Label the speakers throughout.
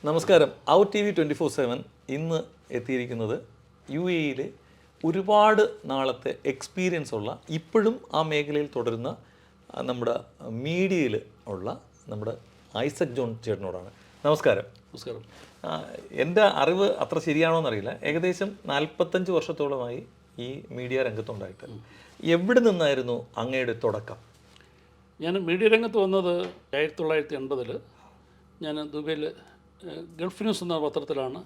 Speaker 1: നമസ്കാരം. Out TV 24/7 ഇന്ന് എത്തിയിരിക്കുന്നത് UAE ഒരുപാട് നാളത്തെ എക്സ്പീരിയൻസ് ഉള്ള, ഇപ്പോഴും ആ മേഖലയിൽ തുടരുന്ന നമ്മുടെ മീഡിയയിൽ ഉള്ള നമ്മുടെ ഐസക് ജോൺ ചേട്ടനോടാണ്. നമസ്കാരം.
Speaker 2: നമസ്കാരം.
Speaker 1: എൻ്റെ അറിവ് അത്ര ശരിയാണോ എന്നറിയില്ല, ഏകദേശം 45 വർഷത്തോളമായി ഈ മീഡിയ രംഗത്തുണ്ടായിട്ട്. എവിടെ നിന്നായിരുന്നു അങ്ങയുടെ തുടക്കം?
Speaker 2: ഞാൻ മീഡിയ രംഗത്ത് വന്നത് 1980 ഞാൻ ദുബൈയിൽ ഗൾഫ് ന്യൂസ് എന്ന പത്രത്തിലാണ്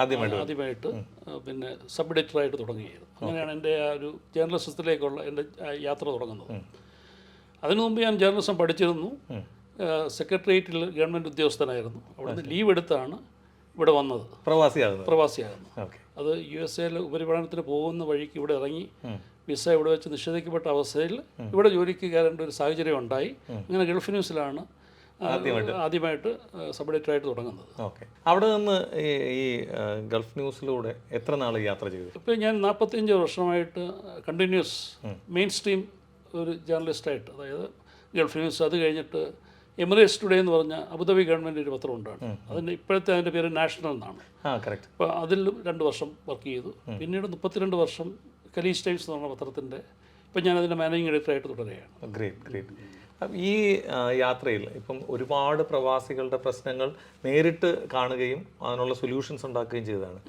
Speaker 2: ആദ്യമായിട്ട് പിന്നെ സബ് എഡിറ്ററായിട്ട് തുടങ്ങിയത്. അങ്ങനെയാണ് എൻ്റെ ആ ഒരു ജേർണലിസത്തിലേക്കുള്ള എൻ്റെ യാത്ര തുടങ്ങുന്നത്. അതിനു മുമ്പ് ഞാൻ ജേർണലിസം പഠിച്ചിരുന്നു. സെക്രട്ടേറിയറ്റിൽ ഗവൺമെൻറ് ഉദ്യോഗസ്ഥനായിരുന്നു. അവിടുന്ന് ലീവ് എടുത്താണ് ഇവിടെ വന്നത്, പ്രവാസിയാകുന്നത്. അത് USA ഉപരിപഠനത്തിന് പോകുന്ന വഴിക്ക് ഇവിടെ ഇറങ്ങി വിസ ഇവിടെ വെച്ച് നിഷേധിക്കപ്പെട്ട അവസ്ഥയിൽ ഇവിടെ ജോലിക്ക് കയറേണ്ട ഒരു സാഹചര്യം ഉണ്ടായി. അങ്ങനെ ഗൾഫ് ന്യൂസിലാണ് ആദ്യമായിട്ട് സബ് എഡിറ്ററായിട്ട് തുടങ്ങുന്നത്.
Speaker 1: അവിടെ നിന്ന് ഈ ഗൾഫ് ന്യൂസിലൂടെ എത്ര നാൾ യാത്ര ചെയ്തു?
Speaker 2: ഇപ്പോൾ ഞാൻ 45 വർഷമായിട്ട് കണ്ടിന്യൂസ് മെയിൻ സ്ട്രീം ഒരു ജേർണലിസ്റ്റായിട്ട്, അതായത് ഗൾഫ് ന്യൂസ്, അത് കഴിഞ്ഞിട്ട് എമിറേറ്റ്സ് ടുഡേ എന്ന് പറഞ്ഞ അബുദാബി ഗവൺമെൻറ് ഒരു പത്രം ഉണ്ടാണ്. അതിൻ്റെ ഇപ്പോഴത്തെ അതിൻ്റെ പേര് നാഷണൽ എന്നാണ്. അപ്പോൾ അതിലും 2 വർഷം വർക്ക് ചെയ്തു. പിന്നീട് 32 വർഷം ഖലീജ് ടൈംസ് എന്ന് പറഞ്ഞ പത്രത്തിൻ്റെ ഇപ്പം ഞാൻ അതിൻ്റെ മാനേജിങ് എഡിറ്ററായിട്ട് തുടരുകയാണ്.
Speaker 1: ഗ്രേറ്റ്. ഈ യാത്രയിൽ ഇപ്പം ഒരുപാട് പ്രവാസികളുടെ പ്രശ്നങ്ങൾ നേരിട്ട് കാണുകയും അതിനുള്ള സൊല്യൂഷൻസ് ഉണ്ടാക്കുകയും ചെയ്തതാണ്.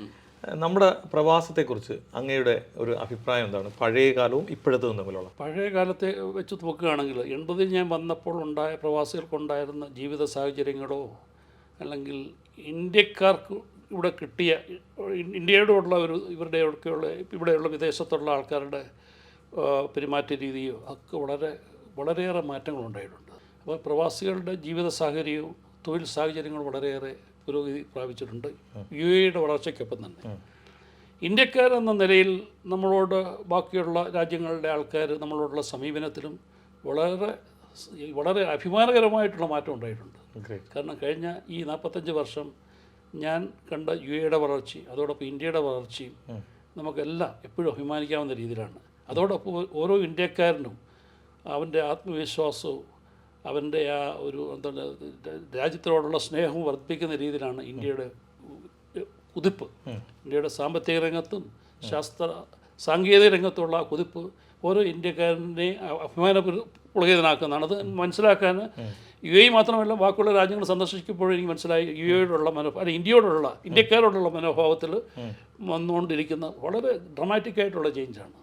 Speaker 1: നമ്മുടെ പ്രവാസത്തെക്കുറിച്ച് അങ്ങയുടെ ഒരു അഭിപ്രായം എന്താണ്? പഴയ കാലവും ഇപ്പോഴത്തേതും തമ്മിലുള്ള?
Speaker 2: പഴയ കാലത്തെ വെച്ച് നോക്കുകയാണെങ്കിൽ 80 ഞാൻ വന്നപ്പോൾ പ്രവാസികൾക്കുണ്ടായിരുന്ന ജീവിത സാഹചര്യങ്ങളോ അല്ലെങ്കിൽ ഇന്ത്യക്കാർക്ക് ഇവിടെ കിട്ടിയ ഇന്ത്യയോടുള്ള ഒരു ഇവിടെയുള്ള വിദേശത്തുള്ള ആൾക്കാരുടെ പെരുമാറ്റ രീതിയോ ഒക്കെ വളരെയേറെ മാറ്റങ്ങളുണ്ടായിട്ടുണ്ട്. അപ്പോൾ പ്രവാസികളുടെ ജീവിത സാഹചര്യവും തൊഴിൽ സാഹചര്യങ്ങളും വളരെയേറെ പുരോഗതി പ്രാപിച്ചിട്ടുണ്ട്. UAE വളർച്ചയ്ക്കൊപ്പം തന്നെ ഇന്ത്യക്കാരെന്ന നിലയിൽ നമ്മളോട് ബാക്കിയുള്ള രാജ്യങ്ങളുടെ ആൾക്കാർ നമ്മളോടുള്ള സമീപനത്തിലും വളരെ അഭിമാനകരമായിട്ടുള്ള മാറ്റം ഉണ്ടായിട്ടുണ്ട്. കാരണം കഴിഞ്ഞ ഈ 45 വർഷം ഞാൻ കണ്ട UAE വളർച്ചയും അതോടൊപ്പം ഇന്ത്യയുടെ വളർച്ചയും നമുക്കെല്ലാം എപ്പോഴും അഭിമാനിക്കാവുന്ന രീതിയിലാണ്. അതോടൊപ്പം ഓരോ ഇന്ത്യക്കാരനും അവൻ്റെ ആത്മവിശ്വാസവും അവൻ്റെ ആ ഒരു എന്താണ് രാജ്യത്തിനോടുള്ള സ്നേഹവും വർദ്ധിപ്പിക്കുന്ന രീതിയിലാണ് ഇന്ത്യയുടെ കുതിപ്പ്. ഇന്ത്യയുടെ സാമ്പത്തിക രംഗത്തും സാങ്കേതിക രംഗത്തുള്ള കുതിപ്പ് ഓരോ ഇന്ത്യക്കാരനെ അഭിമാനപുളകിതനാക്കുന്നതാണ്. അത് മനസ്സിലാക്കാൻ UAE മാത്രമല്ല ബാക്കിയുള്ള രാജ്യങ്ങൾ സന്ദർശിക്കുമ്പോഴും എനിക്ക് മനസ്സിലായി UAEയോടുള്ള ഇന്ത്യയോടുള്ള ഇന്ത്യക്കാരോടുള്ള മനോഭാവത്തിൽ വന്നുകൊണ്ടിരിക്കുന്ന വളരെ ഡ്രമാറ്റിക്കായിട്ടുള്ള ചേഞ്ചാണ്.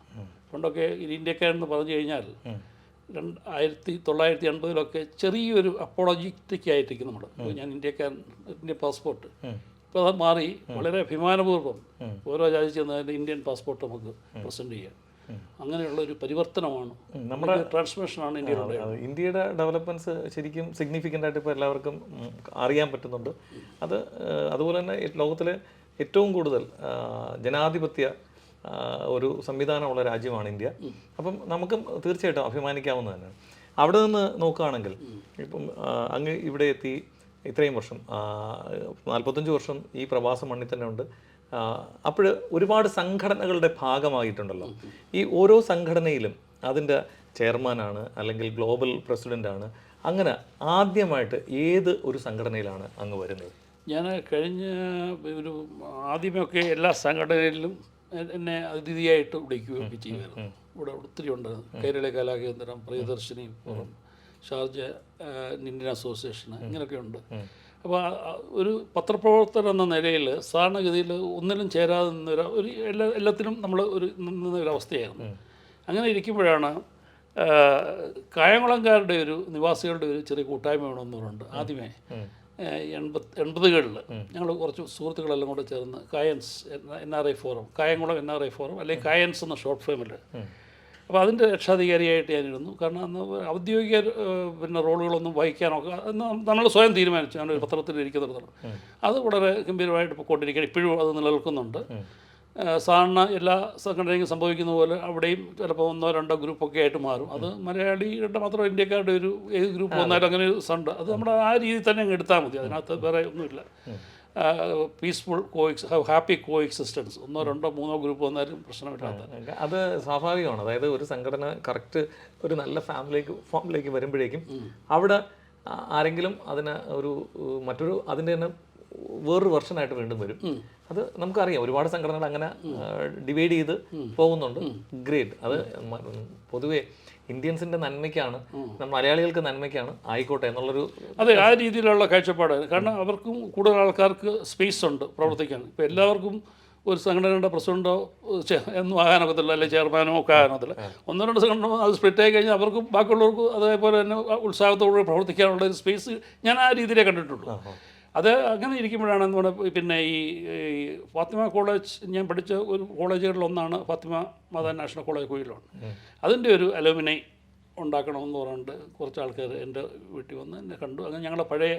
Speaker 2: പണ്ടൊക്കെ ഇന്ത്യക്കാരെന്ന് പറഞ്ഞു കഴിഞ്ഞാൽ 1980 ചെറിയൊരു അപ്പോളജിറ്റിക് ആയിട്ടിരിക്കും നമ്മൾ. ഞാൻ ഇന്ത്യൻ പാസ്പോർട്ട്. ഇപ്പോൾ അത് മാറി വളരെ അഭിമാനപൂർവ്വം ഓരോ രാജ്യത്ത് ചെന്നാൽ ഇന്ത്യൻ പാസ്പോർട്ട് നമുക്ക് പ്രസൻറ്റ് ചെയ്യാം. അങ്ങനെയുള്ള ഒരു പരിവർത്തനമാണ്, നമ്മുടെ ട്രാൻസ്ഫോർമേഷനാണ്
Speaker 1: ഇന്ത്യയുടെ ഡെവലപ്മെൻറ്റ്സ് ശരിക്കും സിഗ്നിഫിക്കൻ്റ് ആയിട്ട് ഇപ്പോൾ എല്ലാവർക്കും അറിയാൻ പറ്റുന്നുണ്ട്. അതുപോലെ തന്നെ ലോകത്തിലെ ഏറ്റവും കൂടുതൽ ജനാധിപത്യ ഒരു സംവിധാനമുള്ള രാജ്യമാണ് ഇന്ത്യ. അപ്പം നമുക്കും തീർച്ചയായിട്ടും അഭിമാനിക്കാവുന്നത് തന്നെയാണ്. അവിടെ നിന്ന് നോക്കുകയാണെങ്കിൽ ഇപ്പം അങ്ങ് ഇവിടെ എത്തി ഇത്രയും വർഷം, 45 വർഷം ഈ പ്രവാസ മണ്ണിൽ തന്നെ ഉണ്ട്. അപ്പോൾ ഒരുപാട് സംഘടനകളുടെ ഭാഗമായിട്ടുണ്ടല്ലോ. ഈ ഓരോ സംഘടനയിലും അതിൻ്റെ ചെയർമാനാണ് അല്ലെങ്കിൽ ഗ്ലോബൽ പ്രസിഡൻ്റാണ്. അങ്ങനെ ആദ്യമായിട്ട് ഏത് ഒരു സംഘടനയിലാണ് അങ്ങ് വരുന്നത്?
Speaker 2: ഞാൻ ആദ്യമൊക്കെ എല്ലാ സംഘടനയിലും എന്നെ അതിഥിയായിട്ട് വിളിക്കുകയൊക്കെ ചെയ്യുമായിരുന്നു. ഇവിടെ ഒത്തിരി ഉണ്ട്. Kerala Kalakendram, Priyadarshini forum, Sharjah Indian association, ഇങ്ങനെയൊക്കെ ഉണ്ട്. അപ്പോൾ ഒരു പത്രപ്രവർത്തകർ എന്ന നിലയിൽ സാധാരണഗതിയിൽ ഒന്നിലും ചേരാതെ എല്ലാത്തിനും നമ്മൾ നിന്നൊരവസ്ഥയായിരുന്നു. അങ്ങനെ ഇരിക്കുമ്പോഴാണ് കായംകുളംകാരുടെ നിവാസികളുടെ ഒരു ചെറിയ കൂട്ടായ്മ വേണമെന്ന് പറഞ്ഞിട്ടുണ്ട്. ആദ്യമേ 80കളിൽ ഞങ്ങൾ കുറച്ച് സുഹൃത്തുക്കളെല്ലാം കൂടെ ചേർന്ന് കായൻസ് NRI forum, Kayamkulam NRI forum അല്ലെങ്കിൽ കായൻസ് എന്ന ഷോർട്ട് ഫിലിമിൽ, അപ്പോൾ അതിൻ്റെ രക്ഷാധികാരിയായിട്ട് ഞാനിരുന്നു. കാരണം അന്ന് ഔദ്യോഗിക റോളുകളൊന്നും വഹിക്കാനൊക്കെ നമ്മൾ സ്വയം തീരുമാനിച്ചു. ഞാനൊരു പത്രത്തിൽ ഇരിക്കുന്നിടത്തോളം അത് വളരെ ഗംഭീരമായിട്ട് പോയിക്കൊണ്ടിരിക്കുകയാണ്. ഇപ്പോഴും അത് നിലനിൽക്കുന്നുണ്ട്. സാധാരണ എല്ലാ സംഘടനയും സംഭവിക്കുന്ന പോലെ അവിടെയും ചിലപ്പോൾ 1-2 ഗ്രൂപ്പൊക്കെ ആയിട്ട് മാറും. അത് മലയാളികളുടെ മാത്രം ഇന്ത്യക്കാരുടെ ഏത് ഗ്രൂപ്പ് വന്നാലും അങ്ങനെ ഒരു ഉണ്ട്. അത് നമ്മുടെ ആ രീതിയിൽ തന്നെ അങ്ങ് എടുത്താൽ മതി. അതിനകത്ത് വേറെ ഒന്നുമില്ല. പീസ്ഫുൾ ഹാപ്പി കോ എക്സിസ്റ്റൻസ്. 1-2-3 ഗ്രൂപ്പ് വന്നാലും പ്രശ്നമില്ലാത്ത,
Speaker 1: അത് സ്വാഭാവികമാണ്. അതായത് ഒരു സംഘടന കറക്റ്റ് ഒരു നല്ല ഫോമിലേക്ക് വരുമ്പോഴേക്കും അവിടെ ആരെങ്കിലും അതിന് മറ്റൊരു അതിൻ്റെ തന്നെ വേറൊരു വെർഷനായിട്ട് വീണ്ടും വരും. അത് നമുക്കറിയാം ഒരുപാട് സംഘടനകൾ അങ്ങനെ ഡിവൈഡ് ചെയ്ത് പോകുന്നുണ്ട്. ഗ്രേറ്റ്. അത് പൊതുവേ ഇന്ത്യൻസിൻ്റെ നന്മയ്ക്കാണ്, മലയാളികൾക്ക് നന്മയ്ക്കാണ്, ആയിക്കോട്ടെ എന്നുള്ളൊരു
Speaker 2: അതെ ആ രീതിയിലുള്ള കാഴ്ചപ്പാട്. കാരണം അവർക്കും കൂടുതൽ ആൾക്കാർക്ക് സ്പേസ് ഉണ്ട് പ്രവർത്തിക്കാൻ. ഇപ്പോൾ എല്ലാവർക്കും ഒരു സംഘടനയുടെ പ്രസിഡൻറ്റോ ഒന്നും ആകാനൊക്കത്തില്ല, അല്ലെങ്കിൽ ചെയർമാനോ ഒക്കെ ആകാനൊക്കത്തില്ല. ഒന്നോ രണ്ട് സംഘടന അത് സ്പ്ലിറ്റ് ആയി കഴിഞ്ഞാൽ അവർക്കും ബാക്കിയുള്ളവർക്കും അതേപോലെ തന്നെ ഉത്സാഹത്തോടുകൂടി പ്രവർത്തിക്കാനുള്ള ഒരു സ്പേസ് ഞാൻ ആ രീതിയിലേ കണ്ടിട്ടുള്ളൂ. അത് അങ്ങനെ ഇരിക്കുമ്പോഴാണ് നമ്മുടെ പിന്നെ ഈ ഫാത്തിമ കോളേജ്, ഞാൻ പഠിച്ച ഒരു കോളേജുകളിലൊന്നാണ് ഫാത്തിമ മാതാ നാഷണൽ കോളേജ് കുയിലാണ്. അതിൻ്റെ ഒരു അലുമിനൈ ഉണ്ടാക്കണമെന്ന് പറഞ്ഞിട്ട് കുറച്ച് ആൾക്കാർ എൻ്റെ വീട്ടിൽ വന്ന് എന്നെ കണ്ടു. അങ്ങനെ ഞങ്ങളുടെ പഴയ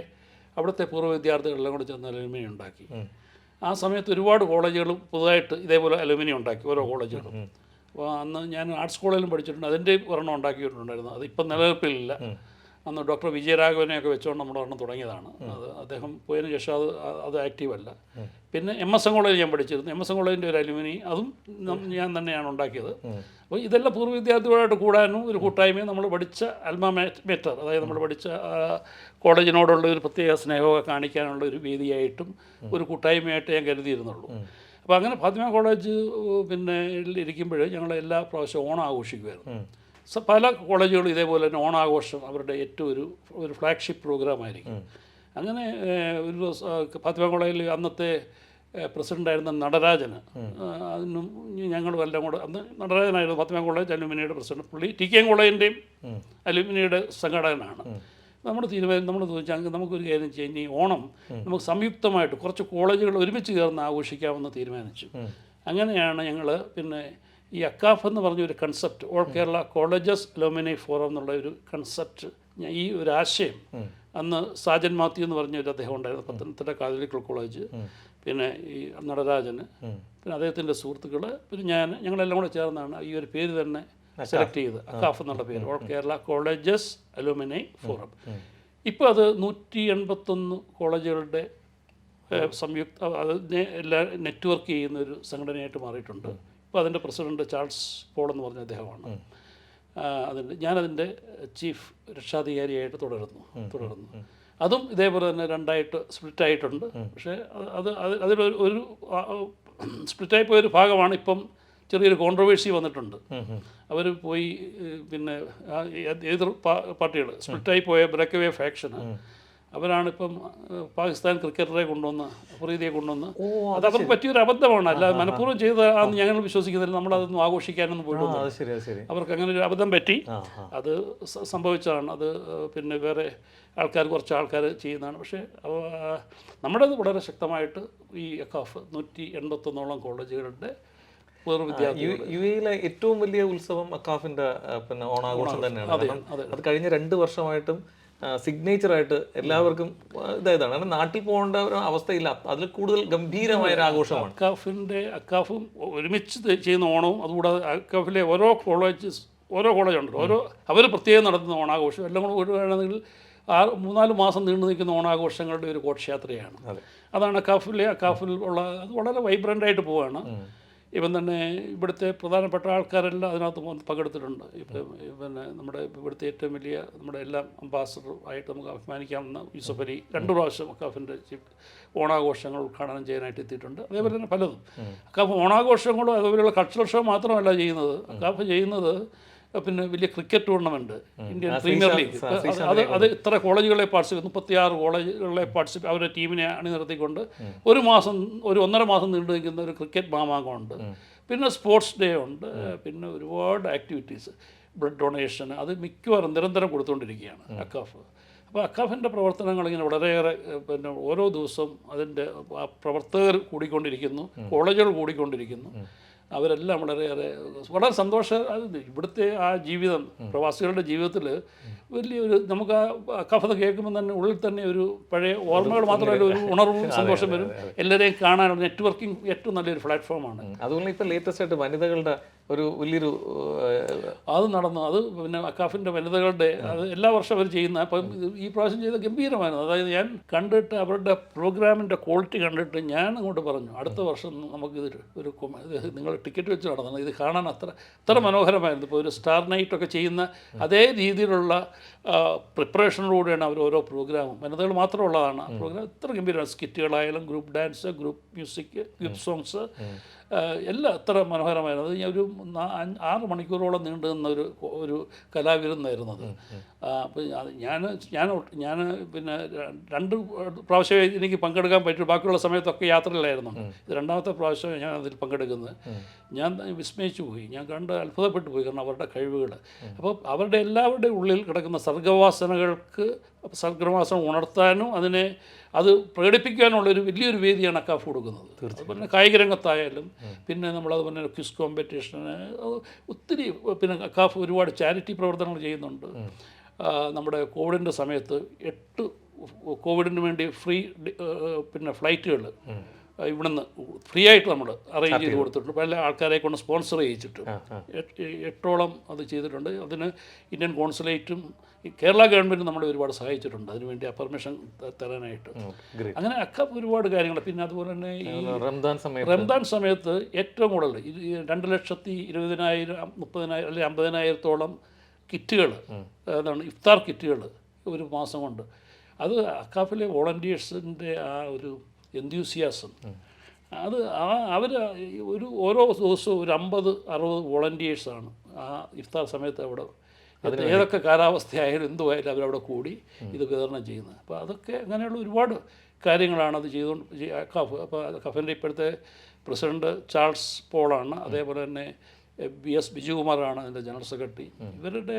Speaker 2: അവിടുത്തെ പൂർവ്വ വിദ്യാർത്ഥികളെല്ലാം കൂടെ ചെന്ന് അലുമിനിയം ഉണ്ടാക്കി. ആ സമയത്ത് ഒരുപാട് കോളേജുകൾ പുതുതായിട്ട് ഇതേപോലെ അലുമിനിയം ഉണ്ടാക്കി, ഓരോ കോളേജുകളും. അപ്പോൾ അന്ന് ഞാൻ ആർട്സ് കോളേജിലും പഠിച്ചിട്ടുണ്ട്, അതിൻ്റെ ഒരെണ്ണം ഉണ്ടാക്കിയിട്ടുണ്ടായിരുന്നു. അതിപ്പം നിലനിൽപ്പിലില്ല. അന്ന് ഡോക്ടർ വിജയരാഘവനെയൊക്കെ വെച്ചുകൊണ്ട് നമ്മുടെ ഒരെണ്ണം തുടങ്ങിയതാണ്. അത് അദ്ദേഹം പോയതിനു ശേഷം അത് ആക്റ്റീവല്ല. പിന്നെ എം.എസ്.എൻ. കോളേജ് ഞാൻ പഠിച്ചിരുന്നു. എം.എസ്.എൻ. കോളേജിൻ്റെ ഒരു അലുമിനി അതും ഞാൻ തന്നെയാണ് ഉണ്ടാക്കിയത്. അപ്പോൾ ഇതെല്ലാം പൂർവ്വ വിദ്യാർത്ഥികളായിട്ട് കൂടാനും ഒരു കൂട്ടായ്മയും നമ്മൾ പഠിച്ച അൽമ മേറ്റർ, അതായത് നമ്മൾ പഠിച്ച കോളേജിനോടുള്ള ഒരു പ്രത്യേക സ്നേഹമൊക്കെ കാണിക്കാനുള്ള ഒരു വേദിയായിട്ടും ഒരു കൂട്ടായ്മയായിട്ട് ഞാൻ കരുതിയിരുന്നുള്ളൂ. അപ്പോൾ അങ്ങനെ ഫാത്തിമ കോളേജ് പിന്നെ ഇരിക്കുമ്പോൾ ഞങ്ങൾ എല്ലാ പ്രാവശ്യവും ഓണം ആഘോഷിക്കുമായിരുന്നു. പല കോളേജുകളും ഇതേപോലെ തന്നെ ഓണാഘോഷം അവരുടെ ഏറ്റവും ഒരു ഫ്ലാഗ്ഷിപ്പ് പ്രോഗ്രാമായിരിക്കും. അങ്ങനെ ഒരു ദിവസം ഫാത്തിമ കോളേജിൽ അന്നത്തെ പ്രസിഡൻ്റായിരുന്ന നടരാജന്, അതിനും ഞങ്ങളും എല്ലാം കൂടെ, അന്ന് നടരാജനായിരുന്നു ഫാത്തിമ കോളേജ് അലുമിനിയുടെ പ്രസിഡന്റ്. പുള്ളി ടി.കെ.എം. കോളേജിൻ്റെയും അലുമിനിയുടെ സംഘടനയാണ്. നമ്മുടെ തീരുമാനം നമ്മൾ ചോദിച്ചാൽ നമുക്കൊരു കാര്യം ചെയ്യാം, ഈ ഓണം നമുക്ക് സംയുക്തമായിട്ട് കുറച്ച് കോളേജുകൾ ഒരുമിച്ച് ചേർന്ന് ആഘോഷിക്കാമെന്ന് തീരുമാനിച്ചു. അങ്ങനെയാണ് ഞങ്ങൾ പിന്നെ ഈ അക്കാഫ് എന്ന് പറഞ്ഞൊരു concept, all Kerala colleges alumni forum എന്നുള്ള ഒരു കൺസെപ്റ്റ്, ഈ ഒരു ആശയം അന്ന് സാജൻ മാത്യു എന്ന് പറഞ്ഞൊരു അദ്ദേഹം ഉണ്ടായിരുന്നു, പത്തനംതിട്ട കാതലിക്കൽ കോളേജ്, പിന്നെ ഈ നടരാജന്, പിന്നെ അദ്ദേഹത്തിൻ്റെ സുഹൃത്തുക്കൾ, പിന്നെ ഞങ്ങളെല്ലാം കൂടെ ചേർന്നാണ് ഈ ഒരു പേര് തന്നെ സെലക്ട് ചെയ്ത്, അക്കാഫ് എന്നുള്ള പേര്, all Kerala colleges alumni forum. ഇപ്പോൾ അത് 181 കോളേജുകളുടെ സംയുക്ത എല്ലാ നെറ്റ്വർക്ക് ചെയ്യുന്ന ഒരു സംഘടനയായിട്ട് മാറിയിട്ടുണ്ട്. ഇപ്പോൾ അതിൻ്റെ പ്രസിഡന്റ് ചാൾസ് പോൾ എന്ന് പറഞ്ഞ അദ്ദേഹമാണ്. ഞാനതിൻ്റെ ചീഫ് രക്ഷാധികാരിയായിട്ട് തുടരുന്നു. അതും ഇതേപോലെ തന്നെ രണ്ടായിട്ട് സ്പ്ലിറ്റായിട്ടുണ്ട്. പക്ഷേ അതിലൊരു സ്പ്ലിറ്റായി പോയൊരു ഭാഗമാണ് ഇപ്പം ചെറിയൊരു കോൺട്രവേഴ്സി വന്നിട്ടുണ്ട്. അവർ പോയി പിന്നെ എതിർ പാർട്ടികൾ സ്പ്ലിറ്റായി പോയ ബ്രേക്ക് അവേ ഫാക്ഷന് അവരാണിപ്പം പാകിസ്ഥാൻ ക്രിക്കറ്ററെ കൊണ്ടുവന്ന് അഫ്രീദിയെ കൊണ്ടുവന്ന്, അത് അവർക്ക് പറ്റിയൊരു അബദ്ധമാണ്, അല്ലാതെ മനഃപൂർവ്വം ചെയ്തതാണെന്ന് ഞങ്ങൾ വിശ്വസിക്കുന്നില്ല. നമ്മളതൊന്നും ആഘോഷിക്കാനൊന്നും പോയിട്ടൊന്നും അവർക്ക് അങ്ങനെ ഒരു അബദ്ധം പറ്റി, അത് സംഭവിച്ചതാണ്. അത് പിന്നെ വേറെ കുറച്ച് ആൾക്കാർ ചെയ്യുന്നതാണ്. പക്ഷേ നമ്മുടേത് വളരെ ശക്തമായിട്ട് ഈ അക്കാഫ് 181 കോളേജുകളുടെ
Speaker 1: യു എയിലെ ഏറ്റവും വലിയ ഉത്സവം അക്കാഫിന്റെ പിന്നെ ഓണാഘോഷം തന്നെയാണ്. അത് കഴിഞ്ഞ 2 വർഷമായിട്ടും സിഗ്നേച്ചറായിട്ട് എല്ലാവർക്കും ഇതാണ്. കാരണം നാട്ടിൽ പോകേണ്ട ഒരു അവസ്ഥയില്ല, അതിൽ കൂടുതൽ ഗംഭീരമായ ഒരു ആഘോഷമാണ്.
Speaker 2: അക്കാഫും ഒരുമിച്ച് ചെയ്യുന്ന ഓണവും, അതുകൂടാതെ അക്കാഫിലെ ഓരോ കോളേജുണ്ടല്ലോ, അവർ പ്രത്യേകം നടത്തുന്ന ഓണാഘോഷം എല്ലാം കൂടെ വേണമെങ്കിൽ 3-4 മാസം നീണ്ടു നിൽക്കുന്ന ഓണാഘോഷങ്ങളുടെ ഒരു ഘോഷയാത്രയാണ്. അതാണ് അക്കാഫിൽ ഉള്ള. അത് വളരെ വൈബ്രൻ്റായിട്ട് പോവുകയാണ്. ഇപ്പം തന്നെ ഇവിടുത്തെ പ്രധാനപ്പെട്ട ആൾക്കാരെല്ലാം അതിനകത്ത് പങ്കെടുത്തിട്ടുണ്ട്. പിന്നെ നമ്മുടെ ഇവിടുത്തെ ഏറ്റവും വലിയ നമ്മുടെ എല്ലാം അംബാസഡർ ആയിട്ട് നമുക്ക് അഭിമാനിക്കാവുന്ന യൂസഫ് അലി 2 പ്രാവശ്യം അക്കാഫിൻ്റെ ഓണാഘോഷങ്ങൾ ഉദ്ഘാടനം ചെയ്യാനായിട്ട് എത്തിയിട്ടുണ്ട്. അതേപോലെ തന്നെ പലതും അക്കാഫ് ഓണാഘോഷങ്ങളും അതുപോലെയുള്ള കൾച്ചറൽ ഷോ മാത്രമല്ല ചെയ്യുന്നത്. അക്കാഫ് ചെയ്യുന്നത് പിന്നെ വലിയ cricket tournament, Indian premier league, അത് ഇത്ര കോളേജുകളെ 36 കോളേജുകളെ അവരുടെ ടീമിനെ അണിനിർത്തിക്കൊണ്ട് 1.5 മാസം നീണ്ടു നിൽക്കുന്ന ഒരു ക്രിക്കറ്റ് മാമാങ്കമുണ്ട്. പിന്നെ സ്പോർട്സ് ഡേ ഉണ്ട്. പിന്നെ ഒരുപാട് ആക്ടിവിറ്റീസ്, ബ്ലഡ് ഡൊണേഷൻ, അത് മിക്കവാറും നിരന്തരം കൊടുത്തുകൊണ്ടിരിക്കുകയാണ് അക്കാഫ്. അപ്പോൾ അക്കാഫിൻ്റെ പ്രവർത്തനങ്ങൾ ഇങ്ങനെ വളരെയേറെ പിന്നെ ഓരോ ദിവസവും അതിൻ്റെ പ്രവർത്തകർ കൂടിക്കൊണ്ടിരിക്കുന്നു, കോളേജുകൾ കൂടിക്കൊണ്ടിരിക്കുന്നു. അവരെല്ലാം വളരെ സന്തോഷം. ഇവിടുത്തെ ആ ജീവിതം, പ്രവാസികളുടെ ജീവിതത്തിൽ വലിയൊരു, നമുക്ക് ആ കഥ കേൾക്കുമ്പോൾ തന്നെ ഉള്ളിൽ തന്നെ ഒരു പഴയ ഓർമ്മകൾ മാത്രമല്ല, ഒരു ഉണർവും സന്തോഷം വരും. എല്ലാവരെയും കാണാനുള്ള നെറ്റ്വർക്കിംഗ് ഏറ്റവും നല്ലൊരു പ്ലാറ്റ്ഫോമാണ്.
Speaker 1: അതുകൊണ്ട് ഇപ്പോൾ ലേറ്റസ്റ്റ് ആയിട്ട് വനിതകളുടെ ഒരു വലിയൊരു
Speaker 2: അത് നടന്നു. അത് പിന്നെ അക്കാഫിൻ്റെ വനിതകളുടെ അത് എല്ലാ വർഷവും അവർ ചെയ്യുന്ന, അപ്പം ഈ പ്രാവശ്യം ചെയ്ത ഗംഭീരമായിരുന്നു. അതായത് ഞാൻ കണ്ടിട്ട് അവരുടെ പ്രോഗ്രാമിൻ്റെ ക്വാളിറ്റി കണ്ടിട്ട് ഞാൻ അങ്ങോട്ട് പറഞ്ഞു, അടുത്ത വർഷം നമുക്കിത് നിങ്ങൾ ടിക്കറ്റ് വെച്ച് നടത്തണം, ഇത് കാണാൻ അത്ര മനോഹരമായിരുന്നു. ഇപ്പോൾ ഒരു സ്റ്റാർ നൈറ്റൊക്കെ ചെയ്യുന്ന അതേ രീതിയിലുള്ള പ്രിപ്പറേഷനിലൂടെയാണ് അവർ ഓരോ പ്രോഗ്രാമും വനിതകൾ മാത്രമുള്ളതാണ് ആ പ്രോഗ്രാം ഇത്ര ഗംഭീരമാണ്. സ്കിറ്റുകളായാലും group dance, group music, group songs എല്ലാം എത്ര മനോഹരമായിരുന്നു. അത് ഞാൻ ഒരു 6 മണിക്കൂറോളം നീണ്ടു നിന്ന ഒരു കലാവിരുന്നായിരുന്നു അത്. അപ്പോൾ ഞാൻ പിന്നെ 2 പ്രാവശ്യം എനിക്ക് പങ്കെടുക്കാൻ പറ്റും. ബാക്കിയുള്ള സമയത്തൊക്കെ യാത്രയിലായിരുന്നു. ഇത് 2ാമത്തെ പ്രാവശ്യം ഞാൻ അതിൽ പങ്കെടുക്കുന്നത്. ഞാൻ വിസ്മയിച്ചു പോയി, ഞാൻ കണ്ട് അത്ഭുതപ്പെട്ടു പോയി. കാരണം അവരുടെ കഴിവുകൾ, അപ്പോൾ അവരുടെ എല്ലാവരുടെയും ഉള്ളിൽ കിടക്കുന്ന സർഗവാസന ഉണർത്താനും അത് പ്രകടിപ്പിക്കാനുള്ളൊരു വലിയൊരു വേദിയാണ് അക്കാഫ് കൊടുക്കുന്നത്. അതുപോലെ കായിക രംഗത്തായാലും പിന്നെ നമ്മളതുപോലെ ക്വിസ് കോമ്പറ്റീഷന് ഒത്തിരി പിന്നെ അക്കാഫ് ഒരുപാട് ചാരിറ്റി പ്രവർത്തനങ്ങൾ ചെയ്യുന്നുണ്ട്. നമ്മുടെ കോവിഡിൻ്റെ സമയത്ത് 8 കോവിഡിന് വേണ്ടി ഫ്രീ പിന്നെ ഫ്ലൈറ്റുകൾ ഇവിടുന്ന് ഫ്രീ ആയിട്ട് നമ്മൾ അറേഞ്ച് ചെയ്ത് കൊടുത്തിട്ടുണ്ട്. പല ആൾക്കാരെ കൊണ്ട് സ്പോൺസർ ചെയ്യിച്ചിട്ട് 8ഓളം അത് ചെയ്തിട്ടുണ്ട്. അതിന് ഇന്ത്യൻ കോൺസുലേറ്റും കേരള ഗവൺമെൻറ്റും നമ്മളെ ഒരുപാട് സഹായിച്ചിട്ടുണ്ട് അതിനുവേണ്ടി ആ പെർമിഷൻ തരാനായിട്ട്. അങ്ങനെ അക്കാഫ് ഒരുപാട് കാര്യങ്ങൾ. പിന്നെ അതുപോലെ തന്നെ ഈ റംദാൻ സമയത്ത് ഏറ്റവും കൂടുതൽ 2,20,000, 30,000 അല്ലെങ്കിൽ 50,000-ഓളം കിറ്റുകൾ, അതാണ് ഇഫ്താർ കിറ്റുകൾ ഒരു മാസം കൊണ്ട്. അത് അക്കാഫിലെ വോളണ്ടിയേഴ്സിൻ്റെ ആ ഒരു എന്തൂസിയാസം, അത് അവർ ഓരോ ദിവസവും ഒരു 50-60 വോളണ്ടിയേഴ്സാണ് ആ ഇഫ്താർ സമയത്ത് അവിടെ ഏതൊക്കെ കാലാവസ്ഥയായാലും എന്തുമായാലും അവരവിടെ കൂടി ഇത് വിതരണം ചെയ്യുന്നത്. അപ്പോൾ അതൊക്കെ അങ്ങനെയുള്ള ഒരുപാട് കാര്യങ്ങളാണ് അത് ചെയ്തുകൊണ്ട് അക്കാഫ്. അപ്പോൾ അക്കാഫിൻ്റെ ഇപ്പോഴത്തെ പ്രസിഡൻറ്റ് ചാൾസ് പോളാണ്. അതേപോലെ തന്നെ BS ബിജുകുമാറാണ് അതിൻ്റെ ജനറൽ സെക്രട്ടറി. ഇവരുടെ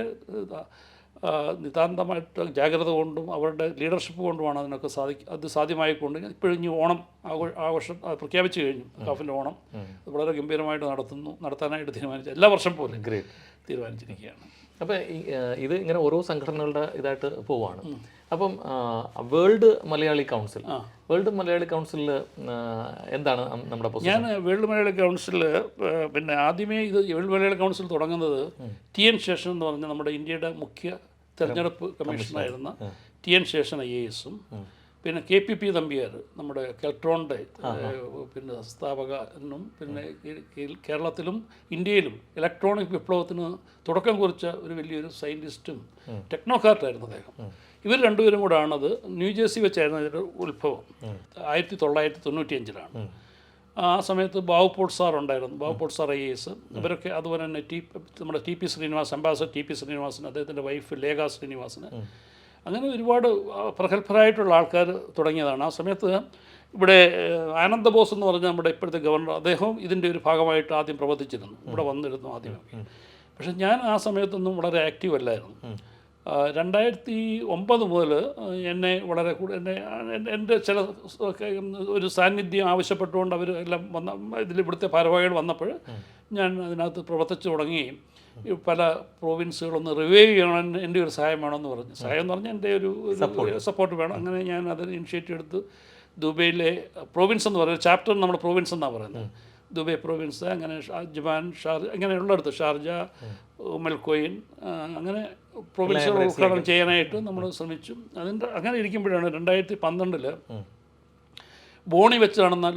Speaker 2: നിതാന്തമായിട്ട് ജാഗ്രത കൊണ്ടും അവരുടെ ലീഡർഷിപ്പ് കൊണ്ടുമാണ് അതിനൊക്കെ സാധ്യമായിക്കൊണ്ട് ഇപ്പോഴും ഇനി ഓണം ആഘോഷം പ്രഖ്യാപിച്ചു കഴിഞ്ഞു. അക്കാഫിൻ്റെ ഓണം അത് വളരെ ഗംഭീരമായിട്ട് നടത്താനായിട്ട് തീരുമാനിച്ചു. എല്ലാ വർഷം പോലെ തീരുമാനിച്ചിരിക്കുകയാണ്.
Speaker 1: അപ്പോൾ ഇത് ഇങ്ങനെ ഓരോ സംഘടനകളുടെ ഇതായിട്ട് പോവുകയാണ്. അപ്പം വേൾഡ് മലയാളി കൗൺസിലിൽ എന്താണ് നമ്മുടെ പൊസിഷൻ?
Speaker 2: ഞാൻ വേൾഡ് മലയാളി കൗൺസിൽ പിന്നെ ആദ്യമേ ഇത് വേൾഡ് മലയാളി കൗൺസിൽ തുടങ്ങുന്നത് TN ശേഷൻ എന്ന് പറഞ്ഞ നമ്മുടെ ഇന്ത്യയുടെ മുഖ്യ തെരഞ്ഞെടുപ്പ് കമ്മീഷനായിരുന്ന TN ശേഷൻ IAS-ഉം പിന്നെ KPP നമ്പ്യാർ നമ്മുടെ കെൽട്രോണിൻ്റെ പിന്നെ സ്ഥാപകനും പിന്നെ കേരളത്തിലും ഇന്ത്യയിലും ഇലക്ട്രോണിക് വിപ്ലവത്തിന് തുടക്കം കുറിച്ച ഒരു വലിയൊരു സയൻറ്റിസ്റ്റും ടെക്നോക്രാറ്റായിരുന്നു അദ്ദേഹം. ഇവർ രണ്ടുപേരും കൂടാണത് ന്യൂജേഴ്സി വെച്ചായിരുന്നു ഇതിൻ്റെ ഉത്ഭവം. 1995-ലാണ്. ആ സമയത്ത് ബാബുപോൾ സാർ ഉണ്ടായിരുന്നു, ബാബുപോൾ സാർ IAS. ഇവരൊക്കെ അതുപോലെ തന്നെ നമ്മുടെ TP Srinivas, ambassador TP Srinivasan, അദ്ദേഹത്തിൻ്റെ വൈഫ് ലേഖ ശ്രീനിവാസന്, അങ്ങനെ ഒരുപാട് പ്രഗത്ഭരായിട്ടുള്ള ആൾക്കാർ തുടങ്ങിയതാണ്. ആ സമയത്ത് ഇവിടെ ആനന്ദബോസ് എന്ന് പറഞ്ഞ നമ്മുടെ ഇപ്പോഴത്തെ ഗവർണർ, അദ്ദേഹവും ഇതിൻ്റെ ഒരു ഭാഗമായിട്ട് ആദ്യം പ്രവർത്തിച്ചിരുന്നു, ഇവിടെ വന്നിരുന്നു ആദ്യമൊക്കെ. പക്ഷെ ഞാൻ ആ സമയത്തൊന്നും വളരെ ആക്റ്റീവ് അല്ലായിരുന്നു. 2009 മുതൽ എന്നെ വളരെ എൻ്റെ ചില ഒരു സാന്നിധ്യം ആവശ്യപ്പെട്ടുകൊണ്ട് അവർ എല്ലാം ഇവിടുത്തെ ഭാരവാഹികൾ വന്നപ്പോൾ ഞാൻ അതിനകത്ത് പ്രവർത്തിച്ചു തുടങ്ങുകയും പല പ്രോവിൻസുകളൊന്ന് റിവൈവ് ചെയ്യണം, എൻ്റെ ഒരു സഹായം വേണമെന്ന് പറഞ്ഞു. സഹായം എന്ന് പറഞ്ഞാൽ എൻ്റെ ഒരു സപ്പോർട്ട് വേണം. അങ്ങനെ ഞാൻ അതിന് ഇനിഷ്യേറ്റീവ് എടുത്ത് ദുബൈയിലെ പ്രോവിൻസ് എന്ന് പറയുന്നത് ചാപ്റ്റർ നമ്മുടെ പ്രോവിൻസ് എന്നാണ് പറയുന്നത്. ദുബൈ പ്രോവിൻസ്, അങ്ങനെ അജ്മാൻ, അങ്ങനെയുള്ളിടത്ത് ഷാർജ, ഉമൽക്കോയിൻ, അങ്ങനെ പ്രോവിൻസുകൾ ഉദ്ഘാടനം ചെയ്യാനായിട്ട് നമ്മൾ ശ്രമിച്ചു. അങ്ങനെ ഇരിക്കുമ്പോഴാണ് 2012 ബോണി വെച്ച് നടന്ന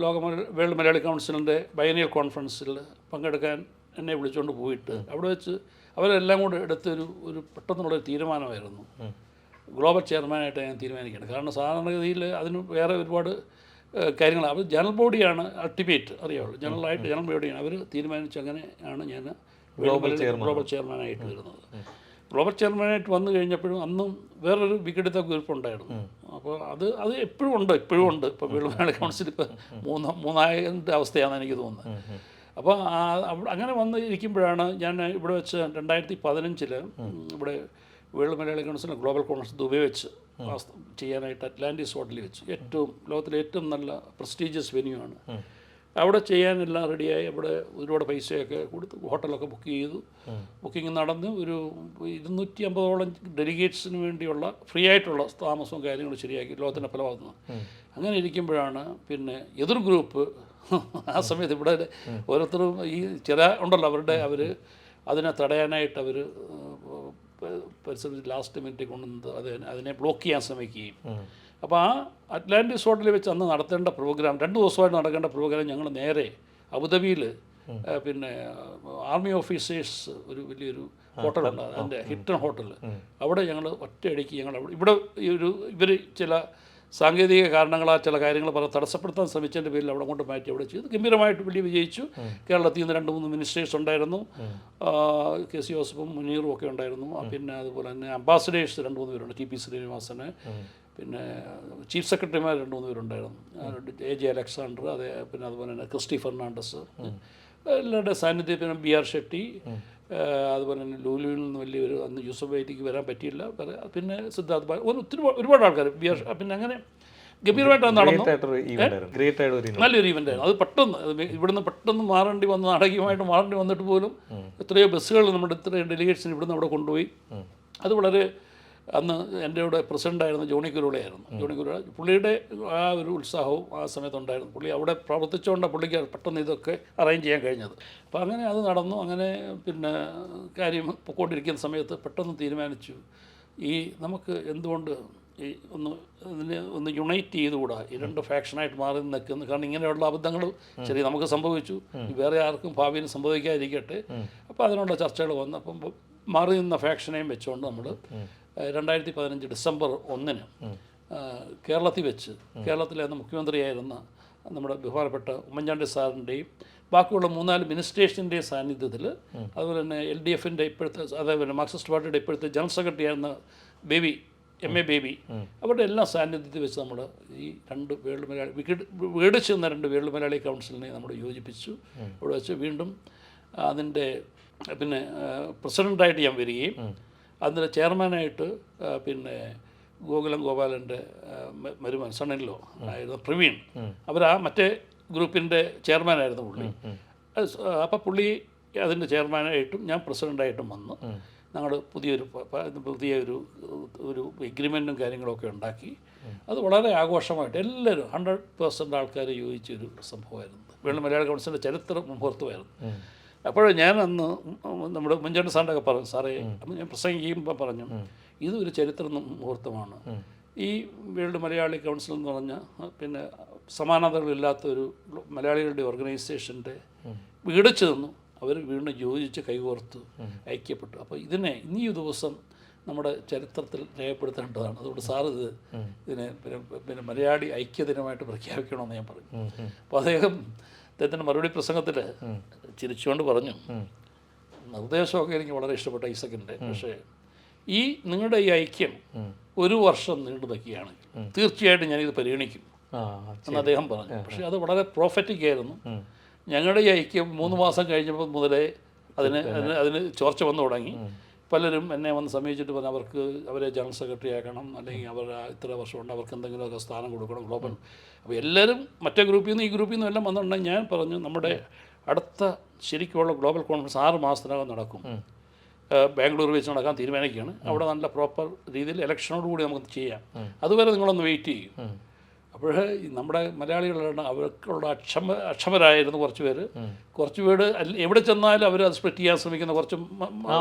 Speaker 2: വേൾഡ് മലയാളി കൗൺസിലിൻ്റെ ബൈനിയൽ കോൺഫറൻസിൽ പങ്കെടുക്കാൻ എന്നെ വിളിച്ചുകൊണ്ട് പോയിട്ട് അവിടെ വെച്ച് അവരെല്ലാം കൂടെ എടുത്തൊരു പെട്ടെന്നുള്ളൊരു തീരുമാനമായിരുന്നു. ഗ്ലോബൽ ചെയർമാനായിട്ട് ഞാൻ തീരുമാനിക്കണം. കാരണം സാധാരണഗതിയിൽ അതിന് വേറെ ഒരുപാട് കാര്യങ്ങൾ, അവർ ജനറൽ ബോഡിയാണ് അൾട്ടിമേറ്റ്, അറിയാവുള്ളൂ. ജനറൽ ബോഡിയാണ് അവർ തീരുമാനിച്ച്. അങ്ങനെയാണ് ഞാൻ ഗ്ലോബൽ ചെയർമാനായിട്ട് വരുന്നത്. ഗ്ലോബൽ ചെയർമാനായിട്ട് വന്നു കഴിഞ്ഞപ്പോഴും അന്നും വേറൊരു വിഘടിത ഗ്രൂപ്പ് ഉണ്ടായിരുന്നു. അപ്പോൾ അത് എപ്പോഴും ഉണ്ട്. ഇപ്പോൾ വേൾഡ് മലയാളി കൗൺസിൽ ഇപ്പോൾ മൂന്നായതിൻ്റെ അവസ്ഥയാണെന്ന് എനിക്ക് തോന്നുന്നത്. അപ്പോൾ അങ്ങനെ വന്ന് ഇരിക്കുമ്പോഴാണ് ഞാൻ ഇവിടെ വെച്ച് 2015 ഇവിടെ world Malayali council global conference Dubai വെച്ച് ചെയ്യാനായിട്ട് അറ്റ്ലാന്റിസ് ഹോട്ടലിൽ വെച്ച്, ലോകത്തിലെ ഏറ്റവും നല്ല പ്രസ്റ്റീജിയസ് വെന്യൂ ആണ്. അവിടെ ചെയ്യാനെല്ലാം റെഡിയായി. അവിടെ ഒരുപാട് പൈസയൊക്കെ കൊടുത്ത് ഹോട്ടലൊക്കെ ബുക്ക് ചെയ്തു. ബുക്കിംഗ് നടന്ന് ഒരു 250ഓളം ഡെലിഗേറ്റ്സിന് വേണ്ടിയുള്ള ഫ്രീ ആയിട്ടുള്ള താമസവും കാര്യങ്ങളും ശരിയാക്കി ലോകത്തിൻ്റെ പല ഭാഗത്തുനിന്ന്. അങ്ങനെ ഇരിക്കുമ്പോഴാണ് പിന്നെ എതിർ ഗ്രൂപ്പ് ആ സമയത്ത് ഇവിടെ ഓരോരുത്തരും ഈ ഉണ്ടല്ലോ അവർ അതിനെ തടയാനായിട്ട് അവർ പരിസരത്ത് ലാസ്റ്റ് മിനിറ്റിൽ കൊണ്ടുവന്നത് അതിനെ ബ്ലോക്ക് ചെയ്യാൻ ശ്രമിക്കുകയും. അപ്പോൾ ആ അറ്റ്ലാന്റിസ് ഹോട്ടലിൽ വെച്ച് അന്ന് നടത്തേണ്ട പ്രോഗ്രാം, 2 ദിവസമായിട്ട് നടക്കേണ്ട പ്രോഗ്രാം ഞങ്ങൾ നേരെ അബുദാബിയിൽ പിന്നെ ആർമി ഓഫീസേഴ്സ് ഒരു വലിയൊരു ഹോട്ടലുണ്ട്, അതിൻ്റെ ഹിൽട്ടൺ ഹോട്ടൽ. അവിടെ ഞങ്ങൾ ഒറ്റയടിക്ക് ഇവിടെ ഇവർ ചില സാങ്കേതിക കാരണങ്ങളാൽ ചില കാര്യങ്ങൾ തടസ്സപ്പെടുത്താൻ ശ്രമിച്ചതിൻ്റെ പേരിൽ അവിടെ കൊണ്ട് മാറ്റി അവിടെ ചെയ്തു. ഗംഭീരമായിട്ട് വലിയ വിജയിച്ചു. കേരളത്തിൽ നിന്ന് 2-3 മിനിസ്റ്റേഴ്സ് ഉണ്ടായിരുന്നു. കെ സി ജോസഫും മുനീറും ഒക്കെ ഉണ്ടായിരുന്നു. പിന്നെ അതുപോലെ തന്നെ അംബാസഡേഴ്സ് 2-3 പേരുണ്ട്. ടി പി ശ്രീനിവാസന്, പിന്നെ ചീഫ് സെക്രട്ടറിമാർ 2-3 പേരുണ്ടായിരുന്നു. AJ അലക്സാണ്ടർ, പിന്നെ അതുപോലെ തന്നെ ക്രിസ്റ്റി ഫെർണാണ്ടസ്, എല്ലാവരുടെ സാന്നിധ്യം. പിന്നെ BR ഷെട്ടി, അതുപോലെ തന്നെ ലൂലുവിൽ നിന്ന് വലിയൊരു അന്ന് യൂസഫ് വൈദിക്ക് വരാൻ പറ്റിയില്ല. പിന്നെ സിദ്ധാർത്ഥ് ഒരുപാട് ആൾക്കാർ പിന്നെ അങ്ങനെ ഗംഭീരമായിട്ടാണ് നടന്നു. നല്ലൊരു ഇവൻ്റ് ആയിരുന്നു അത്. പെട്ടെന്ന് ഇവിടുന്ന് പെട്ടെന്ന് മാറേണ്ടി വന്ന്, നാടകീയമായിട്ട് മാറേണ്ടി വന്നിട്ട് പോലും എത്രയോ ബസ്സുകൾ നമ്മുടെ ഇത്രയും ഡെലിഗേറ്റ്സിന് ഇവിടുന്ന് അവിടെ കൊണ്ടുപോയി. അത് വളരെ അന്ന് എൻ്റെ കൂടെ പ്രസിഡൻ്റായിരുന്ന ജോണി കുരുളയായിരുന്നു. ജോണി കുരുള പുള്ളിയുടെ ആ ഒരു ഉത്സാഹവും ആ സമയത്തുണ്ടായിരുന്നു. പുള്ളി അവിടെ പ്രവർത്തിച്ചുകൊണ്ടാണ് പുള്ളിക്ക് പെട്ടെന്ന് ഇതൊക്കെ അറേഞ്ച് ചെയ്യാൻ കഴിഞ്ഞത്. അപ്പോൾ അങ്ങനെ അത് നടന്നു. അങ്ങനെ പിന്നെ കാര്യം പൊക്കോണ്ടിരിക്കുന്ന സമയത്ത് പെട്ടെന്ന് തീരുമാനിച്ചു, ഈ നമുക്ക് എന്തുകൊണ്ട് ഈ ഒന്ന് യുണൈറ്റ് ചെയ്തുകൂടാ, ഈ 2 ഫാക്ഷനായിട്ട് മാറി നിൽക്കുന്നു. കാരണം ഇങ്ങനെയുള്ള അബദ്ധങ്ങൾ ശരി നമുക്ക് സംഭവിച്ചു, വേറെ ആർക്കും ഭാവിയിൽ സംഭവിക്കാതിരിക്കട്ടെ. അപ്പോൾ അതിനുള്ള ചർച്ചകൾ വന്നു. അപ്പം മാറി നിന്ന ഫാക്ഷനെയും വെച്ചുകൊണ്ട് നമ്മൾ 2015 ഡിസംബർ 1 കേരളത്തിൽ വെച്ച്, കേരളത്തിലെ അന്ന് മുഖ്യമന്ത്രിയായിരുന്ന നമ്മുടെ ബഹുമാനപ്പെട്ട ഉമ്മൻചാണ്ടി സാറിൻ്റെയും ബാക്കിയുള്ള 3-4 മിനിസ്റ്റേഴ്സിൻ്റെയും സാന്നിധ്യത്തിൽ, അതുപോലെ തന്നെ LDFൻ്റെ ഇപ്പോഴത്തെ, അതേപോലെ മാർക്സിസ്റ്റ് പാർട്ടിയുടെ ഇപ്പോഴത്തെ ജനറൽ സെക്രട്ടറി ആയിരുന്ന ബേബി, MA ബേബി, അവരുടെ എല്ലാ സാന്നിധ്യത്തിൽ വെച്ച് നമ്മൾ ഈ 2 വേൾഡ് മലയാളി വീടിച്ച് നിന്ന 2 വേൾഡ് മലയാളി കൗൺസിലിനെ നമ്മൾ യോജിപ്പിച്ചു. അവിടെ വെച്ച് വീണ്ടും അതിൻ്റെ പിന്നെ പ്രസിഡൻ്റായിട്ട് ഞാൻ വരികയും അതിൻ്റെ ചെയർമാനായിട്ട് പിന്നെ ഗോകുലം ഗോപാലൻ്റെ മരുമകൻ സണ്ണിലോ ആയിരുന്നു പ്രവീൺ, അവരാ മറ്റേ ഗ്രൂപ്പിൻ്റെ ചെയർമാനായിരുന്നു പുള്ളി. അപ്പോൾ പുള്ളി അതിൻ്റെ ചെയർമാനായിട്ടും ഞാൻ പ്രസിഡൻ്റായിട്ടും വന്നു. ഞങ്ങൾ പുതിയൊരു എഗ്രിമെൻറ്റും കാര്യങ്ങളൊക്കെ ഉണ്ടാക്കി. അത് വളരെ ആഘോഷമായിട്ട് എല്ലാവരും 100% ആൾക്കാർ യോജിച്ചൊരു സംഭവമായിരുന്നു. വേൾഡ് മലയാളി കൗൺസിലിൻ്റെ ചരിത്ര മുഹൂർത്തമായിരുന്നു. അപ്പോൾ ഞാൻ അന്ന് നമ്മുടെ ഉമ്മൻചാണ്ടി സാറിൻ്റെയൊക്കെ പറഞ്ഞു, സാറേ ഞാൻ പ്രസംഗിക്കുമ്പോൾ പറഞ്ഞു, ഇതൊരു ചരിത്ര മുഹൂർത്തമാണ്. ഈ വേൾഡ് മലയാളി കൗൺസിൽ എന്ന് പറഞ്ഞാൽ പിന്നെ സമാനതകളില്ലാത്തൊരു മലയാളികളുടെ ഓർഗനൈസേഷൻ്റെ വീടിച്ചു നിന്നു. അവർ വീണ്ടും യോജിച്ച് കൈകോർത്ത് ഐക്യപ്പെട്ടു. അപ്പോൾ ഇതിനെ ഈ ദിവസം നമ്മുടെ ചരിത്രത്തിൽ രേഖപ്പെടുത്തേണ്ടതാണ്. അതുകൊണ്ട് സാറ് ഇതിനെ പിന്നെ മലയാളി ഐക്യദിനമായിട്ട് പ്രഖ്യാപിക്കണമെന്ന് ഞാൻ പറഞ്ഞു. അപ്പോൾ അദ്ദേഹത്തിൻ്റെ മറുപടി പ്രസംഗത്തിൽ ചിരിച്ചുകൊണ്ട് പറഞ്ഞു, നിർദ്ദേശമൊക്കെ എനിക്ക് വളരെ ഇഷ്ടപ്പെട്ട ഐസക്കിൻ്റെ, പക്ഷേ ഈ നിങ്ങളുടെ ഈ ഐക്യം 1 വർഷം നീണ്ടു നിൽക്കുകയാണെങ്കിൽ തീർച്ചയായിട്ടും ഞാനിത് പരിഗണിക്കും എന്ന് അദ്ദേഹം പറഞ്ഞു. പക്ഷേ അത് വളരെ പ്രോഫറ്റിക് ആയിരുന്നു. ഞങ്ങളുടെ ഈ ഐക്യം 3 മാസം കഴിഞ്ഞപ്പോൾ മുതലേ അതിന് ചോർച്ച വന്നു തുടങ്ങി. പലരും എന്നെ വന്ന് സമീപിച്ചിട്ട് പറഞ്ഞു അവരെ ജനറൽ സെക്രട്ടറി ആക്കണം, അല്ലെങ്കിൽ അവർ ഇത്ര വർഷമുണ്ട് അവർക്ക് എന്തെങ്കിലുമൊക്കെ സ്ഥാനം കൊടുക്കണം ഗ്ലോബൽ. അപ്പോൾ എല്ലാവരും മറ്റേ ഗ്രൂപ്പിൽ നിന്ന് ഈ ഗ്രൂപ്പിൽ നിന്നും എല്ലാം വന്നിട്ടുണ്ടെങ്കിൽ ഞാൻ പറഞ്ഞു, നമ്മുടെ അടുത്ത ശരിക്കുള്ള ഗ്ലോബൽ കോൺഫറൻസ് 6 മാസത്തിനകം നടക്കും. ബാംഗ്ലൂർ വെച്ച് നടക്കാൻ തീരുമാനിക്കുകയാണ്. അവിടെ നല്ല പ്രോപ്പർ രീതിയിൽ ഇലക്ഷനോടുകൂടി നമുക്ക് ചെയ്യാം. അതുവരെ നിങ്ങളൊന്ന് വെയിറ്റ് ചെയ്യും. അപ്പോൾ നമ്മുടെ മലയാളികളുടെ അവർക്കുള്ള അക്ഷമരായിരുന്നു കുറച്ച് പേര് എവിടെ ചെന്നാലും അവർ അത് സ്പ്ലിറ്റ് ചെയ്യാൻ ശ്രമിക്കുന്ന കുറച്ച്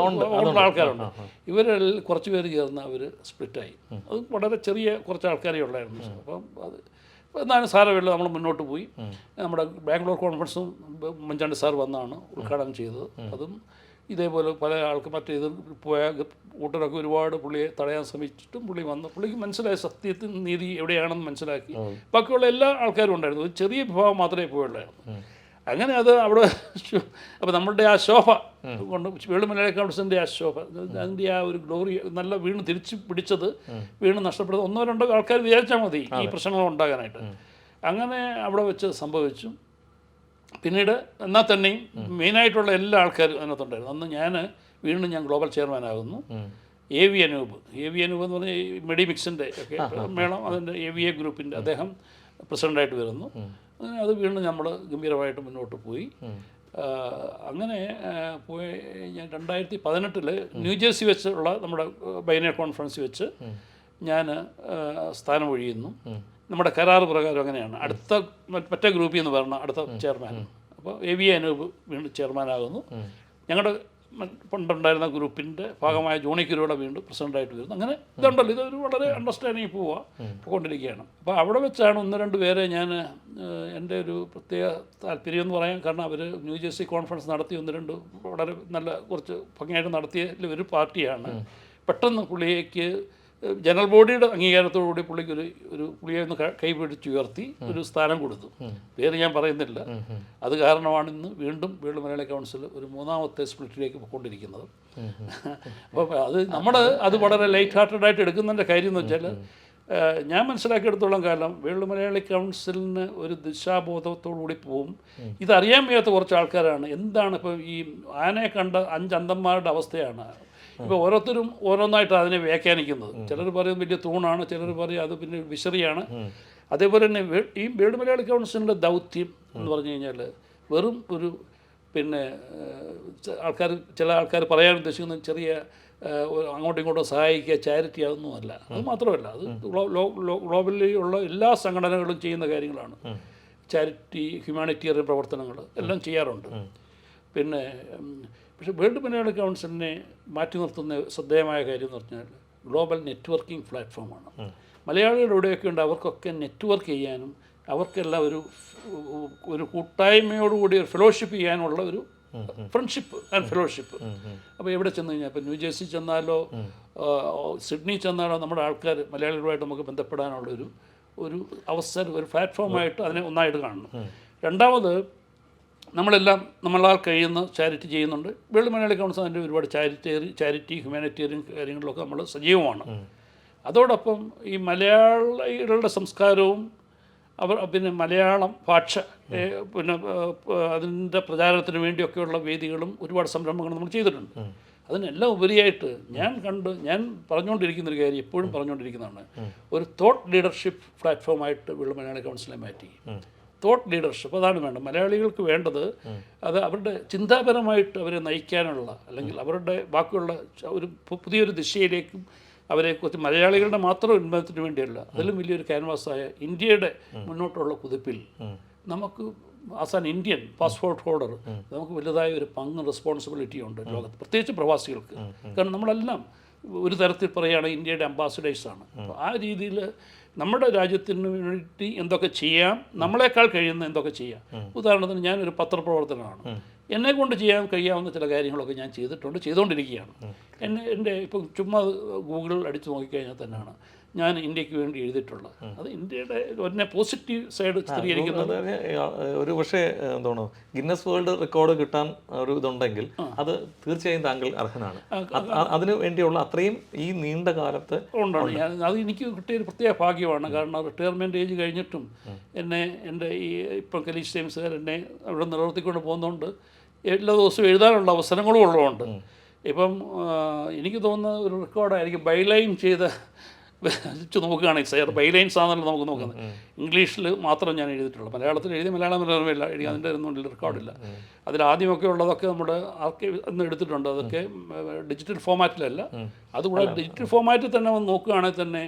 Speaker 2: ആൾക്കാരുണ്ട്. ഇവരിൽ കുറച്ച് പേര് ചേർന്ന് അവർ സ്പ്ലിറ്റായി. അത് വളരെ ചെറിയ കുറച്ച് ആൾക്കാരേ ഉള്ളായിരുന്നു. അപ്പം അത് എന്നാലും സാരമില്ല, നമ്മൾ മുന്നോട്ട് പോയി. നമ്മുടെ ബാംഗ്ലൂർ കോൺഫറൻസും ഉമ്മൻചാണ്ടി സാർ വന്നാണ് ഉദ്ഘാടനം ചെയ്തത്. അതും ഇതേപോലെ പല ആൾക്ക് മറ്റേത് പോയ കൂട്ടരൊക്കെ ഒരുപാട് പുള്ളിയെ തടയാൻ ശ്രമിച്ചിട്ടും പുള്ളി വന്നു. പുള്ളിക്ക് മനസ്സിലായി സത്യത്തിൽ നീതി എവിടെയാണെന്ന് മനസ്സിലാക്കി. ബാക്കിയുള്ള എല്ലാ ആൾക്കാരും ഉണ്ടായിരുന്നു. ഒരു ചെറിയ വിഭാഗം മാത്രമേ പോയുള്ളായിരുന്നു. അങ്ങനെ അത് അവിടെ അപ്പോൾ നമ്മളുടെ ആ ശോഭ കൊണ്ട് വേൾഡ് മലയാളി കൗൺസിലിൻ്റെ ആ ശോഭ, അതിൻ്റെ ആ ഒരു ഗ്ലോറി നല്ല വീണ്ടും തിരിച്ചു പിടിച്ചത് വീണ്ടും നഷ്ടപ്പെടുന്നത് 1-2 ആൾക്കാർ വിചാരിച്ചാൽ മതി ഈ പ്രശ്നങ്ങൾ ഉണ്ടാകാനായിട്ട്. അങ്ങനെ അവിടെ വെച്ച് സംഭവിച്ചു. പിന്നീട് എന്നാൽ തന്നെയും മെയിനായിട്ടുള്ള എല്ലാ ആൾക്കാരും അതിനകത്തുണ്ടായിരുന്നു. അന്ന് വീണ്ടും ഞാൻ ഗ്ലോബൽ ചെയർമാനാകുന്നു. AV അനൂപ് എന്ന് പറഞ്ഞാൽ മെഡിമിക്സിൻ്റെ ഒക്കെ മേളം, അതിൻ്റെ AVA ഗ്രൂപ്പിൻ്റെ അദ്ദേഹം പ്രസിഡൻ്റായിട്ട് വരുന്നു. അത് വീണ്ടും നമ്മൾ ഗംഭീരമായിട്ട് മുന്നോട്ട് പോയി. അങ്ങനെ പോയി ഞാൻ 2018 ന്യൂജേഴ്സി വെച്ചുള്ള നമ്മുടെ ബൈനറി കോൺഫറൻസ് വെച്ച് ഞാൻ സ്ഥാനം ഒഴിയുന്നു. നമ്മുടെ കരാറ് പ്രകാരം അങ്ങനെയാണ്. അടുത്ത മറ്റേ ഗ്രൂപ്പിൽ നിന്ന് പറഞ്ഞ അടുത്ത ചെയർമാൻ. അപ്പോൾ AV അനൂപ് വീണ്ടും ചെയർമാനാകുന്നു. ഞങ്ങളുടെ പണ്ടുണ്ടായിരുന്ന ഗ്രൂപ്പിൻ്റെ ഭാഗമായ ജോണി കുരുവിള വീണ്ടും പ്രസിഡൻ്റായിട്ട് വരുന്നു. അങ്ങനെ ഇതുണ്ടല്ലോ, ഇതൊരു വളരെ അണ്ടർസ്റ്റാൻഡിങ് പോയിക്കൊണ്ടിരിക്കുകയാണ്. അപ്പോൾ അവിടെ വെച്ചാണ് 1-2 പേരെ ഞാൻ എൻ്റെ ഒരു പ്രത്യേക താല്പര്യം എന്ന് പറയാൻ കാരണം, അവർ ന്യൂജേഴ്സി കോൺഫറൻസ് നടത്തി 1-2 വളരെ നല്ല കുറച്ച് ഭംഗിയായിട്ട് നടത്തിയ ഒരു പാർട്ടിയാണ്. പെട്ടെന്ന് പുള്ളിക്ക് ജനറൽ ബോഡിയുടെ അംഗീകാരത്തോടുകൂടി പുള്ളിക്ക് ഒരു പുള്ളിയെ ഒന്ന് കൈപിടിച്ചുയർത്തി ഒരു സ്ഥാനം കൊടുത്തു. പേര് ഞാൻ പറയുന്നില്ല. അത് കാരണമാണ് ഇന്ന് വീണ്ടും വേൾഡ് മലയാളി കൗൺസിൽ ഒരു 3ാമത്തെ സ്പ്ലിറ്റിലേക്ക് പോയിക്കൊണ്ടിരിക്കുന്നത്. അപ്പോൾ അത് വളരെ ലൈറ്റ് ഹാർട്ടഡായിട്ട് എടുക്കുന്നതിൻ്റെ കാര്യം എന്ന് വെച്ചാൽ, ഞാൻ മനസ്സിലാക്കിയെടുത്തോളം കാലം വേൾഡ് മലയാളി കൗൺസിലിന് ഒരു ദിശാബോധത്തോടു കൂടി പോവും. ഇതറിയാൻ വയ്യാത്ത കുറച്ച് ആൾക്കാരാണ്. എന്താണ് ഇപ്പോൾ ഈ ആനയെ കണ്ട 5 അന്തന്മാരുടെ അവസ്ഥയാണ്. ഇപ്പോൾ ഓരോരുത്തരും ഓരോന്നായിട്ട് അതിനെ വ്യാഖ്യാനിക്കുന്നത്. ചിലർ പറയും വലിയ തൂണാണ്, ചിലർ പറയും അത് പിന്നെ വിശറിയാണ്. അതേപോലെ തന്നെ ഈ വേൾഡ് മലയാളി കൗൺസിലിൻ്റെ ദൗത്യം എന്ന് പറഞ്ഞു കഴിഞ്ഞാൽ വെറും ഒരു പിന്നെ ചില ആൾക്കാർ പറയാൻ ഉദ്ദേശിക്കുന്ന ചെറിയ അങ്ങോട്ടും ഇങ്ങോട്ടും സഹായിക്കുക, ചാരിറ്റി അതൊന്നുമല്ല. അത് മാത്രമല്ല, അത് ഗ്ലോബലി ഉള്ള എല്ലാ സംഘടനകളും ചെയ്യുന്ന കാര്യങ്ങളാണ്. ചാരിറ്റി, ഹ്യൂമാനിറ്റേറിയൻ പ്രവർത്തനങ്ങൾ എല്ലാം ചെയ്യാറുണ്ട്. പിന്നെ പക്ഷേ വേൾഡ് മലയാളി കൗൺസിലിനെ മാറ്റി നിർത്തുന്ന ശ്രദ്ധേയമായ കാര്യം എന്ന് പറഞ്ഞാൽ ഗ്ലോബൽ നെറ്റ്വർക്കിംഗ് പ്ലാറ്റ്ഫോമാണ്. മലയാളികൾ എവിടെയൊക്കെ ഉണ്ട് അവർക്കൊക്കെ നെറ്റ്വർക്ക് ചെയ്യാനും അവർക്കെല്ലാം ഒരു കൂട്ടായ്മയോടുകൂടി ഒരു ഫെലോഷിപ്പ് ചെയ്യാനുള്ള ഒരു ഫ്രണ്ട്ഷിപ്പ് ആൻഡ് ഫെലോഷിപ്പ്. അപ്പോൾ എവിടെ ചെന്ന് കഴിഞ്ഞാൽ ഇപ്പോൾ ന്യൂജേഴ്സി ചെന്നാലോ സിഡ്നി ചെന്നാലോ നമ്മുടെ ആൾക്കാർ മലയാളികളുമായിട്ട് നമുക്ക് ബന്ധപ്പെടാനുള്ള ഒരു അവസരം, ഒരു പ്ലാറ്റ്ഫോമായിട്ട് അതിനെ ഒന്നായിട്ട് കാണണം. രണ്ടാമത്, നമ്മളെല്ലാം നമ്മളാൽ കഴിയുന്ന ചാരിറ്റി ചെയ്യുന്നുണ്ട്. വേൾഡ് മലയാളി കൗൺസിൽ അതിൻ്റെ ഒരുപാട് ചാരിറ്റി ഹ്യൂമാനിറ്റേറിയൻ കാര്യങ്ങളിലൊക്കെ നമ്മൾ സജീവമാണ്. അതോടൊപ്പം ഈ മലയാളികളുടെ സംസ്കാരവും പിന്നെ മലയാളം ഭാഷ പിന്നെ അതിൻ്റെ പ്രചാരണത്തിന് വേണ്ടിയൊക്കെയുള്ള വേദികളും ഒരുപാട് സംരംഭങ്ങളും നമ്മൾ ചെയ്തിട്ടുണ്ട്. അതിനെല്ലാം ഉപരിയായിട്ട് ഞാൻ പറഞ്ഞുകൊണ്ടിരിക്കുന്നൊരു കാര്യം, എപ്പോഴും പറഞ്ഞുകൊണ്ടിരിക്കുന്നതാണ്, ഒരു തോട്ട് ലീഡർഷിപ്പ് പ്ലാറ്റ്ഫോമായിട്ട് വേൾഡ് മലയാളി കൗൺസിലെ മാറ്റി. തോട്ട് ലീഡർഷിപ്പ് അതാണ് വേണ്ടത്. മലയാളികൾക്ക് വേണ്ടത് അത് അവരുടെ ചിന്താപരമായിട്ട് അവരെ നയിക്കാനുള്ള, അല്ലെങ്കിൽ അവരുടെ ബാക്കിയുള്ള ഒരു പുതിയൊരു ദിശയിലേക്കും അവരെക്കുറിച്ച് മലയാളികളുടെ മാത്രം ഉന്നമനത്തിന് വേണ്ടിയല്ല, അതിലും വലിയൊരു ക്യാൻവാസായ ഇന്ത്യയുടെ മുന്നോട്ടുള്ള കുതിപ്പിൽ നമുക്ക് as an Indian passport holder നമുക്ക് വലുതായ ഒരു പങ്ക് റെസ്പോൺസിബിലിറ്റി ഉണ്ട് ലോകത്ത്, പ്രത്യേകിച്ച് പ്രവാസികൾക്ക്. കാരണം നമ്മളെല്ലാം ഒരു തരത്തിൽ പറയുകയാണെങ്കിൽ ഇന്ത്യയുടെ അംബാസിഡേഴ്സാണ്. അപ്പോൾ ആ രീതിയിൽ നമ്മുടെ രാജ്യത്തിന് വേണ്ടി എന്തൊക്കെ ചെയ്യാം, നമ്മളെക്കാൾ കഴിയുന്ന എന്തൊക്കെ ചെയ്യാം. ഉദാഹരണത്തിന് ഞാനൊരു പത്രപ്രവർത്തനമാണ്. എന്നെക്കൊണ്ട് ചെയ്യാൻ കഴിയാവുന്ന ചില കാര്യങ്ങളൊക്കെ ഞാൻ ചെയ്തുകൊണ്ടിരിക്കുകയാണ്. എൻ്റെ ഇപ്പം ചുമ്മാ ഗൂഗിളിൽ അടിച്ചു നോക്കിക്കഴിഞ്ഞാൽ തന്നെയാണ് ഞാൻ ഇന്ത്യക്ക് വേണ്ടി എഴുതിയിട്ടുള്ളത്. അത് ഇന്ത്യയുടെ ഒരു പോസിറ്റീവ് സൈഡ് ചിത്രീകരിക്കുന്നത്.
Speaker 1: ഒരു പക്ഷേ എന്താണ് ഗിന്നസ് വേൾഡ് റെക്കോർഡ് കിട്ടാൻ ഒരു ഇതുണ്ടെങ്കിൽ അത് തീർച്ചയായും താങ്കൾ അർഹനാണ്. അതിനു വേണ്ടിയുള്ള അത്രയും ഈ നീണ്ട കാലത്ത്
Speaker 2: ഉണ്ടാണ്. അത് എനിക്ക് കിട്ടിയൊരു പ്രത്യേക ഭാഗ്യമാണ്. കാരണം റിട്ടയർമെൻറ്റ് ഏജ് കഴിഞ്ഞിട്ടും എൻ്റെ ഈ ഇപ്പം കലീഷ് ടൈംസുകാർ എന്നെ അവിടെ നിലനിർത്തിക്കൊണ്ട് പോകുന്നതുകൊണ്ട് എല്ലാ ദിവസവും എഴുതാനുള്ള അവസരങ്ങളും ഉള്ളതുകൊണ്ട് ഇപ്പം എനിക്ക് തോന്നുന്ന ഒരു റെക്കോർഡായിരിക്കും ബൈലൈൻ ചെയ്ത വെച്ച് നോക്കുകയാണെങ്കിൽ സർ ബൈലൈൻസ് ആണല്ലോ നമുക്ക് നോക്കുന്നത്. ഇംഗ്ലീഷിൽ മാത്രം ഞാൻ എഴുതിയിട്ടുള്ളൂ. മലയാളത്തിൽ എഴുതി മലയാളം മനോരമയില്ല എഴുതി, അതിൻ്റെ ഒന്നും റെക്കോർഡില്ല. അതിലാദ്യമൊക്കെ ഉള്ളതൊക്കെ നമ്മുടെ ആർക്കൈവ് എന്ന് എടുത്തിട്ടുണ്ട്. അതൊക്കെ ഡിജിറ്റൽ ഫോമാറ്റിലല്ല. അതുകൂടെ ഡിജിറ്റൽ ഫോമാറ്റിൽ തന്നെ വന്ന് നോക്കുകയാണെങ്കിൽ തന്നെ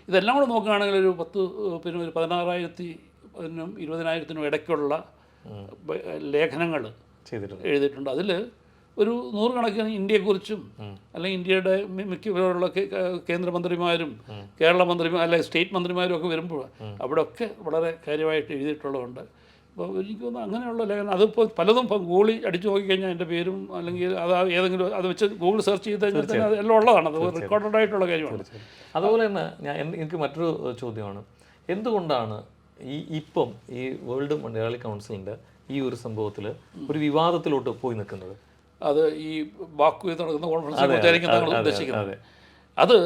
Speaker 2: ഇതെല്ലാം കൂടെ നോക്കുകയാണെങ്കിൽ ഒരു 16,000-നും 20,000-നും ഇടയ്ക്കുള്ള ലേഖനങ്ങൾ എഴുതിയിട്ടുണ്ട്. അതിൽ ഒരു 100 കണക്കിന് ഇന്ത്യയെക്കുറിച്ചും അല്ലെങ്കിൽ ഇന്ത്യയുടെ മിക്കവരുള്ള കേന്ദ്രമന്ത്രിമാരും കേരള മന്ത്രിമാരും അല്ലെങ്കിൽ സ്റ്റേറ്റ് മന്ത്രിമാരും ഒക്കെ വരുമ്പോൾ അവിടെയൊക്കെ വളരെ കാര്യമായിട്ട് എഴുതിയിട്ടുള്ളതുണ്ട്. അപ്പോൾ എനിക്ക് തോന്നുന്നു അങ്ങനെയുള്ള ലേഖനം അതിപ്പോൾ പലതും ഇപ്പം ഗൂഗിളിൽ അടിച്ചു നോക്കിക്കഴിഞ്ഞാൽ എൻ്റെ പേരും അല്ലെങ്കിൽ അത് ഏതെങ്കിലും അത് വെച്ച് ഗൂഗിൾ സെർച്ച് ചെയ്ത് കഴിഞ്ഞാൽ തന്നെ അത് എല്ലാം ഉള്ളതാണ്. അത് റെക്കോർഡഡ് ആയിട്ടുള്ള കാര്യമാണ്.
Speaker 1: അതുപോലെ തന്നെ എനിക്ക് മറ്റൊരു ചോദ്യമാണ്, എന്തുകൊണ്ടാണ് ഇപ്പം ഈ വേൾഡ് മലയാളി കൗൺസിലിൻ്റെ ഈ ഒരു സംഭവത്തിൽ ഒരു വിവാദത്തിലോട്ട് പോയി നിൽക്കുന്നത്?
Speaker 2: അത് ഈ ബാക്കുവിൽ നടക്കുന്ന കോൺഫറൻസിനെ കുറിച്ചായിരിക്കും നമ്മൾ ഉദ്ദേശിക്കുന്നത്. അത്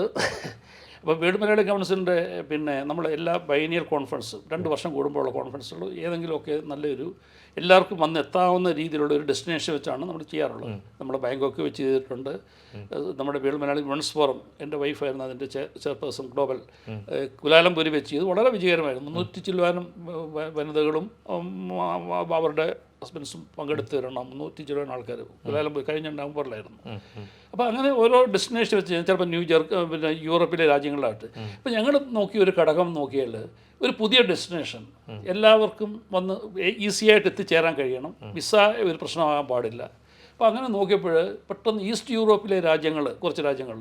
Speaker 2: അപ്പോൾ വേൾഡ് മലയാളി കൗൺസിലിൻ്റെ പിന്നെ നമ്മൾ എല്ലാ ബൈനിയൽ കോൺഫറൻസ് 2 വർഷം കൂടുമ്പോഴുള്ള കോൺഫറൻസുകൾ ഏതെങ്കിലുമൊക്കെ നല്ലൊരു എല്ലാവർക്കും വന്ന് എത്താവുന്ന രീതിയിലുള്ള ഒരു ഡെസ്റ്റിനേഷൻ വെച്ചാണ് നമ്മൾ ചെയ്യാറുള്ളത്. നമ്മൾ ബാങ്കോക്ക് വെച്ച് ചെയ്തിട്ടുണ്ട്. നമ്മുടെ വേൾഡ് മലയാളി വിമൻസ് ഫോറം, എൻ്റെ വൈഫായിരുന്നു അതിൻ്റെ ചെയർപേഴ്സൺ ഗ്ലോബൽ, കുലാലംപൂരി വെച്ച് ചെയ്ത് വളരെ വിജയകരമായിരുന്നു. 300 ചില്ലുവാനും വനിതകളും അവരുടെ ഹസ്ബൻഡ്സും പങ്കെടുത്ത് 300 ചില്ലുവാൻ ആൾക്കാർ കുലാലംപൂരി കഴിഞ്ഞ നവംബറിലായിരുന്നു. അപ്പോൾ അങ്ങനെ ഓരോ ഡെസ്റ്റിനേഷൻ വെച്ച് ചിലപ്പോൾ പിന്നെ യൂറോപ്പിലെ രാജ്യങ്ങളിലായിട്ട് ഇപ്പോൾ ഞങ്ങൾ നോക്കിയ ഒരു ഘടകം നോക്കിയാൽ ഒരു പുതിയ ഡെസ്റ്റിനേഷൻ എല്ലാവർക്കും വന്ന് ഈസിയായിട്ട് എത്തിച്ചേരാൻ കഴിയണം. വിസ ഒരു പ്രശ്നമാകാൻ പാടില്ല. അപ്പോൾ അങ്ങനെ നോക്കിയപ്പോൾ പെട്ടെന്ന് ഈസ്റ്റ് യൂറോപ്പിലെ രാജ്യങ്ങൾ, കുറച്ച് രാജ്യങ്ങൾ,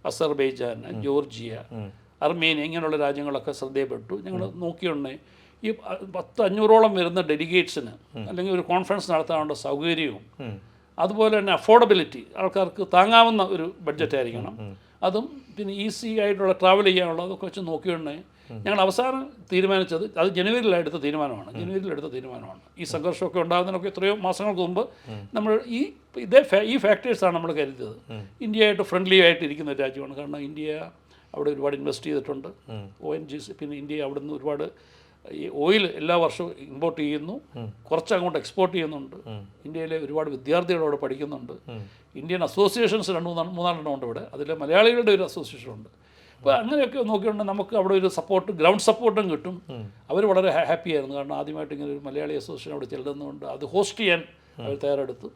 Speaker 2: അസർബൈജാൻ, ജോർജിയ, അർമേനിയ, ഇങ്ങനെയുള്ള രാജ്യങ്ങളൊക്കെ ശ്രദ്ധയപ്പെട്ടു. ഞങ്ങൾ നോക്കിയുണ്ടേ ഈ 500-ഓളം വരുന്ന ഡെലിഗേറ്റ്സിന് അല്ലെങ്കിൽ ഒരു കോൺഫറൻസ് നടത്താനുള്ള സൗകര്യവും അതുപോലെ തന്നെ അഫോർഡബിലിറ്റി, ആൾക്കാർക്ക് താങ്ങാവുന്ന ഒരു ബഡ്ജറ്റ് ആയിരിക്കണം, അതും പിന്നെ ഈസി ആയിട്ടുള്ള ട്രാവൽ ചെയ്യാനുള്ള അതൊക്കെ വെച്ച് നോക്കിയുണ്ടേ ഞങ്ങൾ അവസാനം തീരുമാനിച്ചത്, അത് ജനുവരിയിലെടുത്ത തീരുമാനമാണ്. ഈ സംഘർഷമൊക്കെ ഉണ്ടാകുന്നതിനൊക്കെ എത്രയോ മാസങ്ങൾക്ക് മുമ്പ് നമ്മൾ ഈ ഫാക്ടേഴ്സാണ് നമ്മൾ കരുതിയത്. ഇന്ത്യയായിട്ട് ഫ്രണ്ട്ലി ആയിട്ട് ഇരിക്കുന്ന ഒരു രാജ്യമാണ്. കാരണം ഇന്ത്യ അവിടെ ഒരുപാട് ഇൻവെസ്റ്റ് ചെയ്തിട്ടുണ്ട്, ONGC. പിന്നെ ഇന്ത്യ അവിടെ നിന്ന് ഒരുപാട് ഈ ഓയിൽ എല്ലാ വർഷവും ഇമ്പോർട്ട് ചെയ്യുന്നു, കുറച്ച് അങ്ങോട്ട് എക്സ്പോർട്ട് ചെയ്യുന്നുണ്ട്. ഇന്ത്യയിലെ ഒരുപാട് വിദ്യാർത്ഥികൾ അവിടെ പഠിക്കുന്നുണ്ട്. ഇന്ത്യൻ അസോസിയേഷൻസ് 2-3 ഉണ്ട് ഇവിടെ. അതിൽ മലയാളികളുടെ ഒരു അസോസിയേഷൻ ഉണ്ട്. അപ്പോൾ അങ്ങനെയൊക്കെ നോക്കിയിട്ടുണ്ടെങ്കിൽ നമുക്ക് അവിടെ ഒരു സപ്പോർട്ട്, ഗ്രൗണ്ട് സപ്പോർട്ടും കിട്ടും. അവർ വളരെ ഹാപ്പി ആയിരുന്നു. കാരണം ആദ്യമായിട്ട് ഇങ്ങനെ ഒരു മലയാളി അസോസിയേഷൻ അവിടെ ചെല്ലുന്നതുകൊണ്ട് അത് ഹോസ്റ്റ് ചെയ്യാൻ അവർ തയ്യാറെടുത്തു.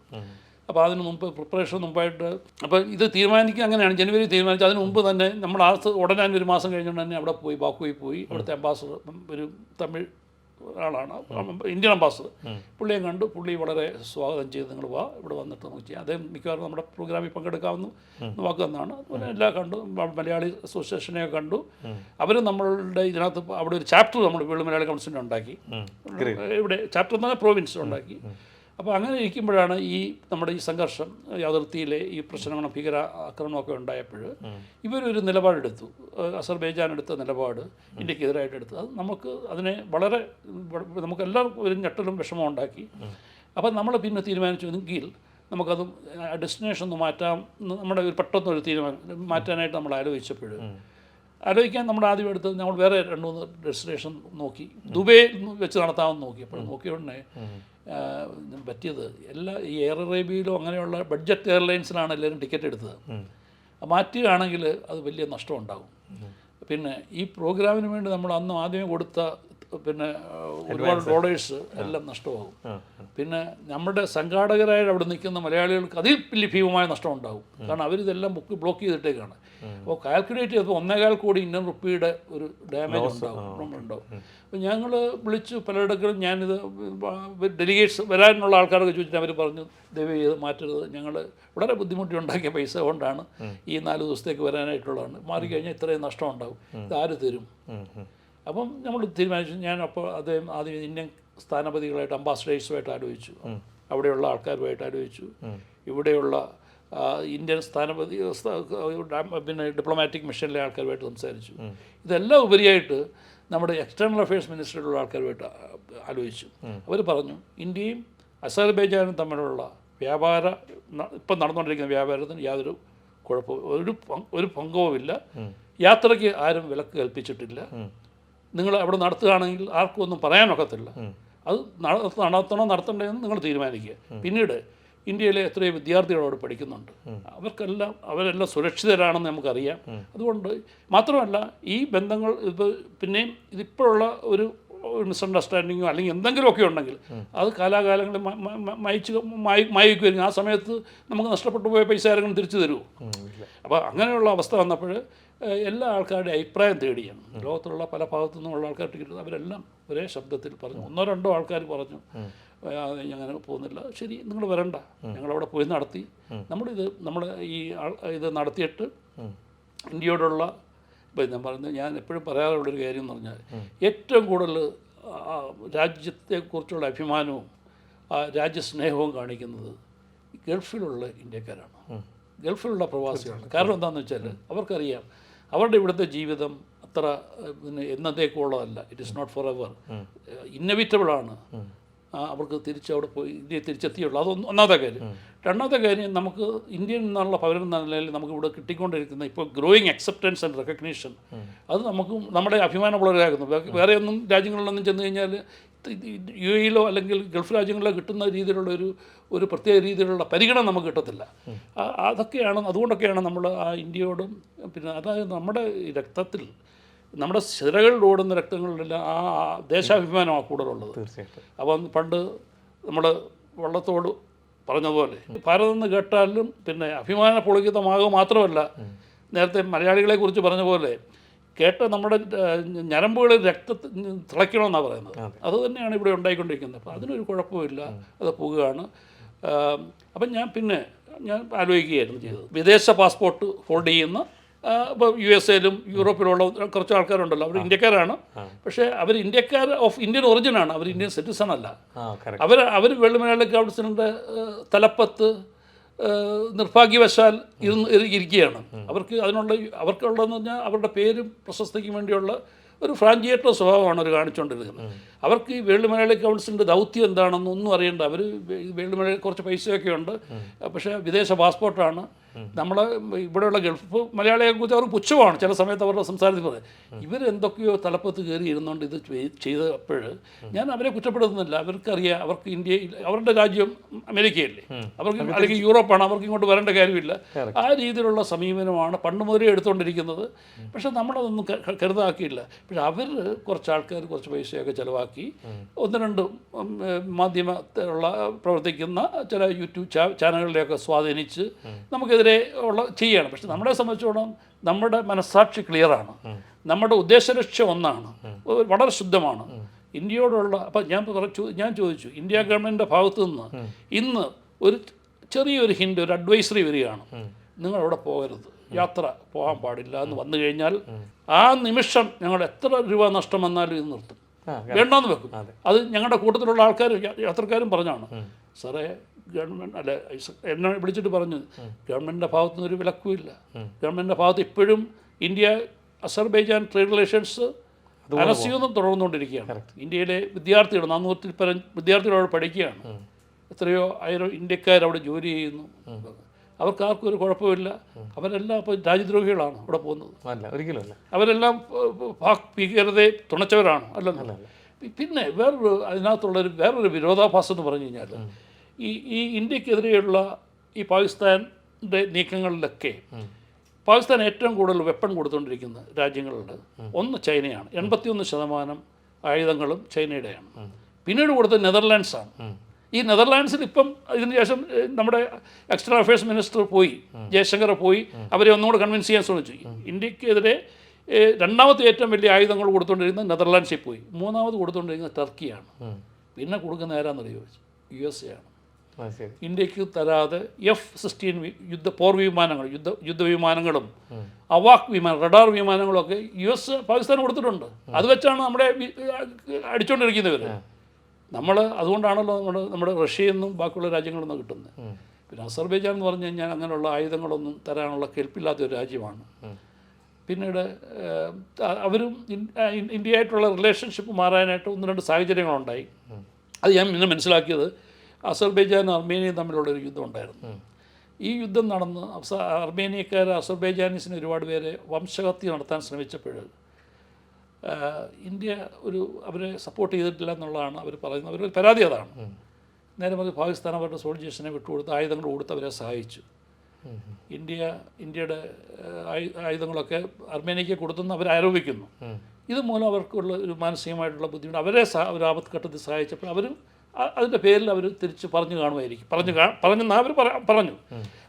Speaker 2: അപ്പോൾ അതിന് മുമ്പ് പ്രിപ്പറേഷൻ മുമ്പായിട്ട് അപ്പോൾ ഇത് തീരുമാനിക്കുക അങ്ങനെയാണ്. ജനുവരി തീരുമാനിച്ചു. അതിന് മുമ്പ് തന്നെ നമ്മൾ ഉടനെ ഒരു മാസം കഴിഞ്ഞുകൊണ്ട് തന്നെ അവിടെ പോയി, ബാക്കുയിൽ പോയി. അവിടുത്തെ അംബാസഡർ ഒരു തമിഴ് ആളാണ്, ഇന്ത്യൻ അംബാസഡർ. പുള്ളിയെ കണ്ടു. പുള്ളി വളരെ സ്വാഗതം ചെയ്ത് നിങ്ങൾ വാ, ഇവിടെ വന്നിട്ട് നമുക്ക് ചെയ്യാം. അദ്ദേഹം മിക്കവാറും നമ്മുടെ പ്രോഗ്രാമിൽ പങ്കെടുക്കാമെന്ന് വാക്കുന്നാണ്. അതുപോലെ എല്ലാം കണ്ടു. മലയാളി അസോസിയേഷനെ കണ്ടു. അവർ നമ്മളുടെ ഇതിനകത്ത് അവിടെ ഒരു ചാപ്റ്റർ നമ്മൾ വീണ്ടും മലയാളി കൗൺസിലിന് ഉണ്ടാക്കി. ഇവിടെ ചാപ്റ്റർ എന്ന് പറഞ്ഞാൽ പ്രോവിൻസ് ഉണ്ടാക്കി. അപ്പോൾ അങ്ങനെ ഇരിക്കുമ്പോഴാണ് ഈ നമ്മുടെ ഈ സംഘർഷം, അതിർത്തിയിലെ ഈ പ്രശ്നങ്ങളും ഭീകര ആക്രമണമൊക്കെ ഉണ്ടായപ്പോൾ ഇവരൊരു നിലപാടെടുത്തു. അസർബൈജാൻ എടുത്ത നിലപാട് ഇന്ത്യക്കെതിരായിട്ട് എടുത്തു. അത് നമുക്ക് അതിനെ വളരെ നമുക്കെല്ലാവർക്കും ഒരു ഞെട്ടലും വിഷമം ഉണ്ടാക്കി. അപ്പം നമ്മൾ പിന്നെ തീരുമാനിച്ചു എങ്കിൽ നമുക്കത് ഡെസ്റ്റിനേഷൻ ഒന്ന് മാറ്റാം. നമ്മുടെ ഒരു പെട്ടെന്നൊരു തീരുമാനം മാറ്റാനായിട്ട് നമ്മൾ ആലോചിക്കാൻ നമ്മൾ ആദ്യം എടുത്തത് നമ്മൾ വേറെ 2-3 ഡെസ്റ്റിനേഷൻ നോക്കി. ദുബൈ വെച്ച് നടത്താമെന്ന് നോക്കി. അപ്പോൾ നോക്കിയോണ്ടേ പറ്റിയത് ഈ എയർ അറേബ്യയിലോ അങ്ങനെയുള്ള ബഡ്ജറ്റ് എയർലൈൻസിലാണ് എല്ലാവരും ടിക്കറ്റ് എടുത്തത്. മാറ്റുകയാണെങ്കിൽ അത് വലിയ നഷ്ടം ഉണ്ടാകും. പിന്നെ ഈ പ്രോഗ്രാമിന് വേണ്ടി നമ്മൾ അന്ന് ആദ്യമേ കൊടുത്ത പിന്നെ ഒരുപാട് ഡോളേഴ്സ് എല്ലാം നഷ്ടമാകും. പിന്നെ നമ്മുടെ സംഘാടകരായിട്ട് അവിടെ നിൽക്കുന്ന മലയാളികൾക്ക് അതിൽ വലിയ ഭീമമായ നഷ്ടം ഉണ്ടാകും. കാരണം അവരിതെല്ലാം ബ്ലോക്ക് ചെയ്തിട്ടേക്കാണ്. അപ്പോൾ കാൽക്കുലേറ്റ് ചെയ്തപ്പോൾ 1.25 കോടി ഇന്ത്യൻ റുപ്പിയുടെ ഒരു ഡാമേജ് ഉണ്ടാവും. അപ്പോൾ ഞങ്ങൾ വിളിച്ചു പലയിടങ്ങളും. ഞാനിത് ഡെലിഗേറ്റ്സ് വരാനുള്ള ആൾക്കാരൊക്കെ ചോദിച്ചിട്ട് അവർ പറഞ്ഞു ദയവ് ചെയ്ത് മാറ്റരുത്, ഞങ്ങൾ വളരെ ബുദ്ധിമുട്ടി ഉണ്ടാക്കിയ പൈസ കൊണ്ടാണ് ഈ 4 ദിവസത്തേക്ക് വരാനായിട്ടുള്ളതാണ്, മാറിക്കഴിഞ്ഞാൽ ഇത്രയും നഷ്ടം ഉണ്ടാവും, ഇത് ആര് തരും? അപ്പം നമ്മൾ തീരുമാനിച്ചു. ഞാൻ അപ്പോൾ ആദ്യം ഇന്ത്യൻ സ്ഥാനപതികളായിട്ട് അംബാസഡേഴ്സുമായിട്ട് ആലോചിച്ചു, അവിടെയുള്ള ആൾക്കാരുമായിട്ട് ആലോചിച്ചു, ഇവിടെയുള്ള ഇന്ത്യൻ സ്ഥാനപതി പിന്നെ ഡിപ്ലോമാറ്റിക് മിഷനിലെ ആൾക്കാരുമായിട്ട് സംസാരിച്ചു. ഇതെല്ലാം ഉപരിയായിട്ട് നമ്മുടെ എക്സ്റ്റേണൽ അഫയേഴ്സ് മിനിസ്റ്ററിലുള്ള ആൾക്കാരുമായിട്ട് ആലോചിച്ചു. അവർ പറഞ്ഞു ഇന്ത്യയും അസർബൈജാനും തമ്മിലുള്ള ഇപ്പം നടന്നുകൊണ്ടിരിക്കുന്ന വ്യാപാരത്തിന് യാതൊരു കുഴപ്പവും ഒരു പങ്കവുമില്ല. യാത്രയ്ക്ക് ആരും വിലക്ക് കൽപ്പിച്ചിട്ടില്ല. നിങ്ങൾ അവിടെ നടത്തുകയാണെങ്കിൽ ആർക്കും ഒന്നും പറയാനൊക്കത്തില്ല. അത് നടത്തണ്ടതെന്ന് നിങ്ങൾ തീരുമാനിക്കുക. പിന്നീട് ഇന്ത്യയിലെ എത്രയോ വിദ്യാർത്ഥികൾ അവിടെ പഠിക്കുന്നുണ്ട്. അവരെല്ലാം സുരക്ഷിതരാണെന്ന് നമുക്കറിയാം. അതുകൊണ്ട് മാത്രമല്ല ഈ ബന്ധങ്ങൾ പിന്നെയും ഇതിപ്പോഴുള്ള ഒരു മിസ്അണ്ടർസ്റ്റാൻഡിങ്ങോ അല്ലെങ്കിൽ എന്തെങ്കിലുമൊക്കെ ഉണ്ടെങ്കിൽ അത് കാലാകാലങ്ങളിൽ മായിക്കുമായിരിക്കും. ആ സമയത്ത് നമുക്ക് നഷ്ടപ്പെട്ടു പോയ പൈസ ആരെങ്കിലും തിരിച്ചു തരുമോ? അപ്പോൾ അങ്ങനെയുള്ള അവസ്ഥ വന്നപ്പോൾ എല്ലാ ആൾക്കാരുടെ അഭിപ്രായം തേടിയാണ്. ലോകത്തുള്ള പല ഭാഗത്തു നിന്നുള്ള ആൾക്കാർ ടിക്കറ്റ് അവരെല്ലാം ഒരേ ശബ്ദത്തിൽ പറഞ്ഞു. 1-2 ആൾക്കാർ പറഞ്ഞു അങ്ങനെ പോകുന്നില്ല, ശരി നിങ്ങൾ വരണ്ട, ഞങ്ങളവിടെ പോയി നടത്തി. നമ്മൾ ഇത് നടത്തിയിട്ട് ഇന്ത്യയോടുള്ള ഞാൻ എപ്പോഴും പറയാറുള്ളൊരു കാര്യം എന്ന് പറഞ്ഞാൽ ഏറ്റവും കൂടുതൽ രാജ്യത്തെക്കുറിച്ചുള്ള അഭിമാനവും രാജ്യസ്നേഹവും കാണിക്കുന്നത് ഗൾഫിലുള്ള ഇന്ത്യക്കാരാണ്, ഗൾഫിലുള്ള പ്രവാസികളാണ്. കാരണം എന്താണെന്ന് വെച്ചാൽ അവർക്കറിയാം അവരുടെ ഇവിടുത്തെ ജീവിതം അത്ര പിന്നെ എന്നത്തേക്കുള്ളതല്ല. It is not for ever, ഇന്നവിറ്റബിളാണ്. അവർക്ക് തിരിച്ചവിടെ പോയി ഇന്ത്യയിൽ തിരിച്ചെത്തിയുള്ളൂ. അതൊന്നും ഒന്നാമത്തെ കാര്യം. രണ്ടാമത്തെ കാര്യം, നമുക്ക് ഇന്ത്യയിൽ നിന്നുള്ള പൗരൻ എന്ന നിലയിൽ നമുക്കിവിടെ കിട്ടിക്കൊണ്ടിരിക്കുന്ന ഇപ്പോൾ ഗ്രോയിങ് അക്സെപ്റ്റൻസ് ആൻഡ് റെക്കഗ്നീഷൻ, അത് നമുക്കും നമ്മുടെ അഭിമാനമുള്ളവരാകുന്നു. വേറെ ഒന്നും രാജ്യങ്ങളിലൊന്നും ചെന്ന് കഴിഞ്ഞാൽ UAE-യിലോ അല്ലെങ്കിൽ ഗൾഫ് രാജ്യങ്ങളിലോ കിട്ടുന്ന രീതിയിലുള്ള ഒരു പ്രത്യേക രീതിയിലുള്ള പരിഗണന നമുക്ക് കിട്ടത്തില്ല. അതുകൊണ്ടൊക്കെയാണ് നമ്മൾ ആ ഇന്ത്യയോടും പിന്നെ അതായത് നമ്മുടെ രക്തത്തിൽ നമ്മുടെ സിരകളിൽ ഓടുന്ന രക്തങ്ങളിലെല്ലാം ആ ദേശാഭിമാനമാണ് കൂടുതലുള്ളത്. അപ്പം പണ്ട് നമ്മൾ വള്ളത്തോട് പറഞ്ഞതുപോലെ ഭാരതം എന്ന് കേട്ടാലും പിന്നെ അഭിമാന പുളകിതമാകുക മാത്രമല്ല, നേരത്തെ മലയാളികളെക്കുറിച്ച് പറഞ്ഞ പോലെ കേട്ട നമ്മുടെ ഞരമ്പുകളിൽ തിളയ്ക്കണമെന്നാണ് പറയുന്നത്. അത് തന്നെയാണ് ഇവിടെ ഉണ്ടായിക്കൊണ്ടിരിക്കുന്നത്. അപ്പോൾ അതിനൊരു കുഴപ്പമില്ല, അത് പോകുകയാണ്. അപ്പം ഞാൻ ആലോചിക്കുകയായിരുന്നു ചെയ്തത്. വിദേശ പാസ്പോർട്ട് ഹോൾഡ് ചെയ്യുന്ന ഇപ്പോൾ USA-ലും യൂറോപ്പിലുള്ള കുറച്ച് ആൾക്കാരുണ്ടല്ലോ, അവർ ഇന്ത്യക്കാരാണ്, പക്ഷേ അവർ ഇന്ത്യക്കാർ ഓഫ് ഇന്ത്യൻ ഒറിജിനാണ്, അവർ ഇന്ത്യൻ സിറ്റിസൺ അല്ല. അവർ വേൾഡ് മലയാളി കൗൺസിലിൻ്റെ തലപ്പത്ത് നിർഭാഗ്യവശാൽ ഇരിക്കുകയാണ്. അവർക്കുള്ളതെന്ന് പറഞ്ഞാൽ അവരുടെ പേരും പ്രശസ്തിക്കും വേണ്ടിയുള്ള ഒരു ഫ്രാഞ്ചിയേറ്റർ സ്വഭാവമാണ് അവർ കാണിച്ചുകൊണ്ടിരിക്കുന്നത്. അവർക്ക് ഈ വേൾഡ് മലയാളി കൗൺസിലിൻ്റെ ദൗത്യം എന്താണെന്നൊന്നും അറിയണ്ട. അവർ വേൾഡ് മലയാളി കുറച്ച് പൈസയൊക്കെ ഉണ്ട്, പക്ഷേ വിദേശ പാസ്പോർട്ടാണ്. നമ്മളെ ഇവിടെയുള്ള ഗൾഫ് മലയാളികളെക്കുറിച്ച് അവർ പുച്ഛമാണ് ചില സമയത്ത് അവരുടെ സംസാരത്തിൽ പറയുന്നത്. ഇവരെന്തൊക്കെയോ തലപ്പത്ത് കയറി ഇരുന്നുകൊണ്ട് ഇത് ചെയ്തപ്പോൾ ഞാൻ അവരെ കുറ്റപ്പെടുത്തുന്നില്ല. അവർക്കറിയാം അവർക്ക് ഇന്ത്യയിൽ അവരുടെ രാജ്യം അമേരിക്കയല്ലേ, അവർക്ക് അല്ലെങ്കിൽ യൂറോപ്പാണ്, അവർക്ക് ഇങ്ങോട്ട് വരേണ്ട കാര്യമില്ല. ആ രീതിയിലുള്ള സമീപനമാണ് പണ്ട് മുതലേ എടുത്തുകൊണ്ടിരിക്കുന്നത്. പക്ഷെ നമ്മളതൊന്നും കരുതാക്കിയില്ല. പക്ഷെ അവർ കുറച്ച് ആൾക്കാർ കുറച്ച് പൈസയൊക്കെ ചിലവാക്കി ഒന്ന് രണ്ട് മാധ്യമത്തിലുള്ള പ്രവർത്തിക്കുന്ന ചില യൂട്യൂബ് ചാനലുകളിലെയൊക്കെ സ്വാധീനിച്ച് നമുക്കെതിരെ ചെയ്യാണ്. പക്ഷെ നമ്മളെ സംബന്ധിച്ചോളം നമ്മുടെ മനസ്സാക്ഷി ക്ലിയറാണ്, നമ്മുടെ ഉദ്ദേശലക്ഷ്യം ഒന്നാണ്, വളരെ ശുദ്ധമാണ് ഇന്ത്യയോടുള്ള. അപ്പം ഞാൻ ചോദിച്ചു, ഇന്ത്യ ഗവൺമെൻറ്റിൻ്റെ ഭാഗത്തു നിന്ന് ഇന്ന് ഒരു ചെറിയൊരു ഹിൻ്റ്, ഒരു അഡ്വൈസറി വരികയാണ്, നിങ്ങളവിടെ പോകരുത്, യാത്ര പോകാൻ പാടില്ല എന്ന് വന്നു കഴിഞ്ഞാൽ ആ നിമിഷം ഞങ്ങൾ എത്ര രൂപ നഷ്ടം വന്നാലും ഇത് നിർത്തും, വേണ്ടെന്ന് വെക്കും. അത് ഞങ്ങളുടെ കൂട്ടത്തിലുള്ള ആൾക്കാർ യാത്രക്കാരും പറഞ്ഞാണ്, സാറേ ഗവൺമെൻറ് അല്ല എന്നെ വിളിച്ചിട്ട് പറഞ്ഞു, ഗവൺമെൻറ്റിൻ്റെ ഭാഗത്തു നിന്നൊരു വിലക്കുമില്ല, ഗവൺമെൻറ്റിൻ്റെ ഭാഗത്ത് ഇപ്പോഴും ഇന്ത്യ അസർബൈജാൻ ട്രേഡ് റിലേഷൻസ് അനസ്യൂതം തുടർന്നുകൊണ്ടിരിക്കുകയാണ്. ഇന്ത്യയിലെ വിദ്യാർത്ഥികൾ 400-ൽ പരം വിദ്യാർത്ഥികൾ അവിടെ പഠിക്കുകയാണ്, എത്രയോ 1000 ഇന്ത്യക്കാരവിടെ ജോലി ചെയ്യുന്നു, അവർക്കാർക്കും ഒരു കുഴപ്പമില്ല. അവരെല്ലാം ഇപ്പോൾ രാജ്യദ്രോഹികളാണ് അവിടെ പോകുന്നത്,
Speaker 1: ഒരിക്കലും
Speaker 2: അവരെല്ലാം പാക് ഭീകരതയെ തുണച്ചവരാണ് അല്ലല്ലോ. പിന്നെ വേറൊരു വിരോധാഭാസം എന്ന് പറഞ്ഞു കഴിഞ്ഞാൽ ഈ ഇന്ത്യക്കെതിരെയുള്ള ഈ പാകിസ്ഥാൻ്റെ നീക്കങ്ങളിലൊക്കെ പാകിസ്ഥാൻ ഏറ്റവും കൂടുതൽ വെപ്പൺ കൊടുത്തുകൊണ്ടിരിക്കുന്ന രാജ്യങ്ങളുണ്ട്. ഒന്ന് ചൈനയാണ്, 81% ആയുധങ്ങളും ചൈനയുടെയാണ്. പിന്നീട് കൊടുത്തത് നെതർലാൻഡ്സാണ്. ഈ നെതർലാൻഡ്സിൽ ഇപ്പം ഇതിന് ശേഷം നമ്മുടെ എക്സ്റ്റേണൽ അഫയേഴ്സ് മിനിസ്റ്റർ പോയി, ജയശങ്കർ പോയി, അവരെ ഒന്നുകൂടെ കൺവിൻസ് ചെയ്യാൻ ശ്രമിച്ചു. ഇന്ത്യക്കെതിരെ രണ്ടാമത്തെ ഏറ്റവും വലിയ ആയുധങ്ങൾ കൊടുത്തുകൊണ്ടിരിക്കുന്നത് നെതർലാൻഡ്സിൽ പോയി, മൂന്നാമത് കൊടുത്തുകൊണ്ടിരിക്കുന്നത് ടർക്കിയാണ്. പിന്നെ കൊടുക്കുന്ന ആരാന്നറിയോ? USA ആണ്. ഇന്ത്യക്ക് തരാതെ F-16 പോർ വിമാനങ്ങൾ, യുദ്ധവിമാനങ്ങളും അവാക് റഡാർ വിമാനങ്ങളൊക്കെ US പാകിസ്ഥാൻ കൊടുത്തിട്ടുണ്ട്. അത് വെച്ചാണ് നമ്മുടെ അടിച്ചുകൊണ്ടിരിക്കുന്നവർ. അതുകൊണ്ടാണല്ലോ നമ്മുടെ റഷ്യയിൽ നിന്നും ബാക്കിയുള്ള രാജ്യങ്ങളിൽ നിന്നും കിട്ടുന്നത്. പിന്നെ അസർബൈജാൻ എന്ന് പറഞ്ഞു കഴിഞ്ഞാൽ അങ്ങനെയുള്ള ആയുധങ്ങളൊന്നും തരാനുള്ള കെൽപ്പില്ലാത്ത ഒരു രാജ്യമാണ്. പിന്നീട് അവരും ഇന്ത്യയായിട്ടുള്ള റിലേഷൻഷിപ്പ് മാറാനായിട്ട് 1-2 സാഹചര്യങ്ങളുണ്ടായി. അത് ഞാൻ പിന്നെ മനസ്സിലാക്കിയത്, അസർബൈജാനും അർമേനിയയും തമ്മിലുള്ളൊരു യുദ്ധം ഉണ്ടായിരുന്നു. ഈ യുദ്ധം നടന്ന് അർമേനിയക്കാർ അസർബൈജാനീസിന് ഒരുപാട് പേരെ വംശഹത്യ നടത്താൻ ശ്രമിച്ചപ്പോൾ ഇന്ത്യ അവരെ സപ്പോർട്ട് ചെയ്തിട്ടില്ല എന്നുള്ളതാണ് അവർ പറയുന്നത്. അവരുടെ പരാതി അതാണ്. നേരെ മറിച്ച് പാകിസ്ഥാൻ അവരുടെ സോൾജേഴ്സിനെ വിട്ടുകൊടുത്ത് ആയുധങ്ങൾ കൊടുത്ത് അവരെ സഹായിച്ചു. ഇന്ത്യയുടെ ആയുധങ്ങളൊക്കെ അർമേനിയയ്ക്ക് കൊടുത്തെന്ന് അവർ ആരോപിക്കുന്നു. ഇതുമൂലം അവർക്കുള്ള ഒരു മാനസികമായിട്ടുള്ള ബുദ്ധിമുട്ട്, അവരെ ഒരു ആപത്ഘട്ടത്തിൽ സഹായിച്ചപ്പോൾ അവരും അതിൻ്റെ പേരിൽ അവർ തിരിച്ച് പറഞ്ഞു കാണുമായിരിക്കും, പറഞ്ഞെന്ന് അവർ പറഞ്ഞു.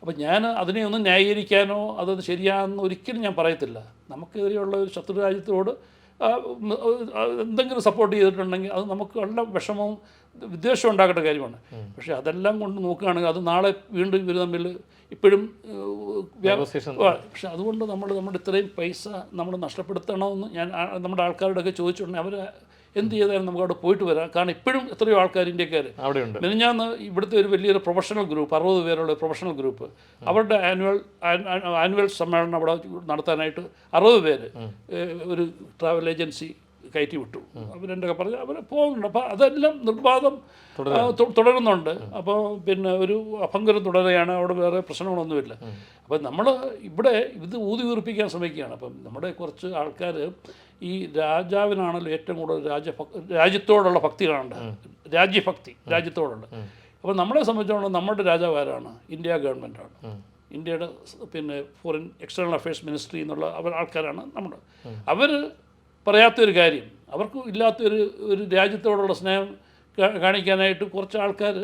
Speaker 2: അപ്പം ഞാൻ അതിനെ ഒന്നും ന്യായീകരിക്കാനോ അതത് ശരിയാണെന്ന് ഒരിക്കലും ഞാൻ പറയത്തില്ല. നമുക്കെതിരെയുള്ള ഒരു ശത്രു രാജ്യത്തോട് എന്തെങ്കിലും സപ്പോർട്ട് ചെയ്തിട്ടുണ്ടെങ്കിൽ അത് നമുക്ക് നല്ല വിഷമവും വിദ്വേഷവും ഉണ്ടാക്കേണ്ട കാര്യമാണ്. പക്ഷേ അതെല്ലാം കൊണ്ട് നോക്കുകയാണെങ്കിൽ അത് നാളെ വീണ്ടും ഇവർ തമ്മിൽ ഇപ്പോഴും പക്ഷെ അതുകൊണ്ട് നമ്മുടെ ഇത്രയും പൈസ നമ്മൾ നഷ്ടപ്പെടുത്തണമെന്ന് ഞാൻ നമ്മുടെ ആൾക്കാരോടൊക്കെ ചോദിച്ചിട്ടുണ്ടെങ്കിൽ അവർ എന്ത് ചെയ്താലും നമുക്ക് അവിടെ പോയിട്ട് വരാം. കാരണം ഇപ്പോഴും എത്രയോ ആൾക്കാർ ഇന്ത്യക്കാർ മിനിഞ്ഞാന്ന് ഇവിടുത്തെ ഒരു വലിയൊരു പ്രൊഫഷണൽ ഗ്രൂപ്പ്, 60 പേരുള്ള പ്രൊഫഷണൽ ഗ്രൂപ്പ്, അവരുടെ ആനുവൽ സമ്മേളനം അവിടെ നടത്താനായിട്ട് 60 പേര് ഒരു ട്രാവൽ ഏജൻസി കയറ്റി വിട്ടു. അവരെന്തൊക്കെ പറഞ്ഞു അവർ പോകുന്നുണ്ട്. അപ്പോൾ അതെല്ലാം നിർബാധം തുടരുന്നുണ്ട്. അപ്പോൾ പിന്നെ ഒരു അഭംഗരം തുടരുകയാണ്, അവിടെ വേറെ പ്രശ്നങ്ങളൊന്നുമില്ല. അപ്പം നമ്മൾ ഇവിടെ ഇത് ഊതി വീർപ്പിക്കാൻ ശ്രമിക്കുകയാണ്. അപ്പം നമ്മുടെ കുറച്ച് ആൾക്കാർ ഈ രാജാവിനാണല്ലോ ഏറ്റവും കൂടുതൽ രാജ്യത്തോടുള്ള ഭക്തി കാണേണ്ടത്, രാജ്യഭക്തി രാജ്യത്തോടുള്ള. അപ്പോൾ നമ്മളെ സംബന്ധിച്ചിടത്തോളം നമ്മുടെ രാജാവ് ആരാണ്? ഇന്ത്യ ഗവൺമെൻറ്റാണ്. ഇന്ത്യയുടെ പിന്നെ ഫോറിൻ എക്സ്റ്റേണൽ അഫയേഴ്സ് മിനിസ്ട്രി എന്നുള്ള ആൾക്കാരാണ് നമ്മുടെ. അവർ പറയാത്തൊരു കാര്യം, അവർക്ക് ഇല്ലാത്തൊരു രാജ്യത്തോടുള്ള സ്നേഹം കാണിക്കാനായിട്ട് കുറച്ച് ആൾക്കാർ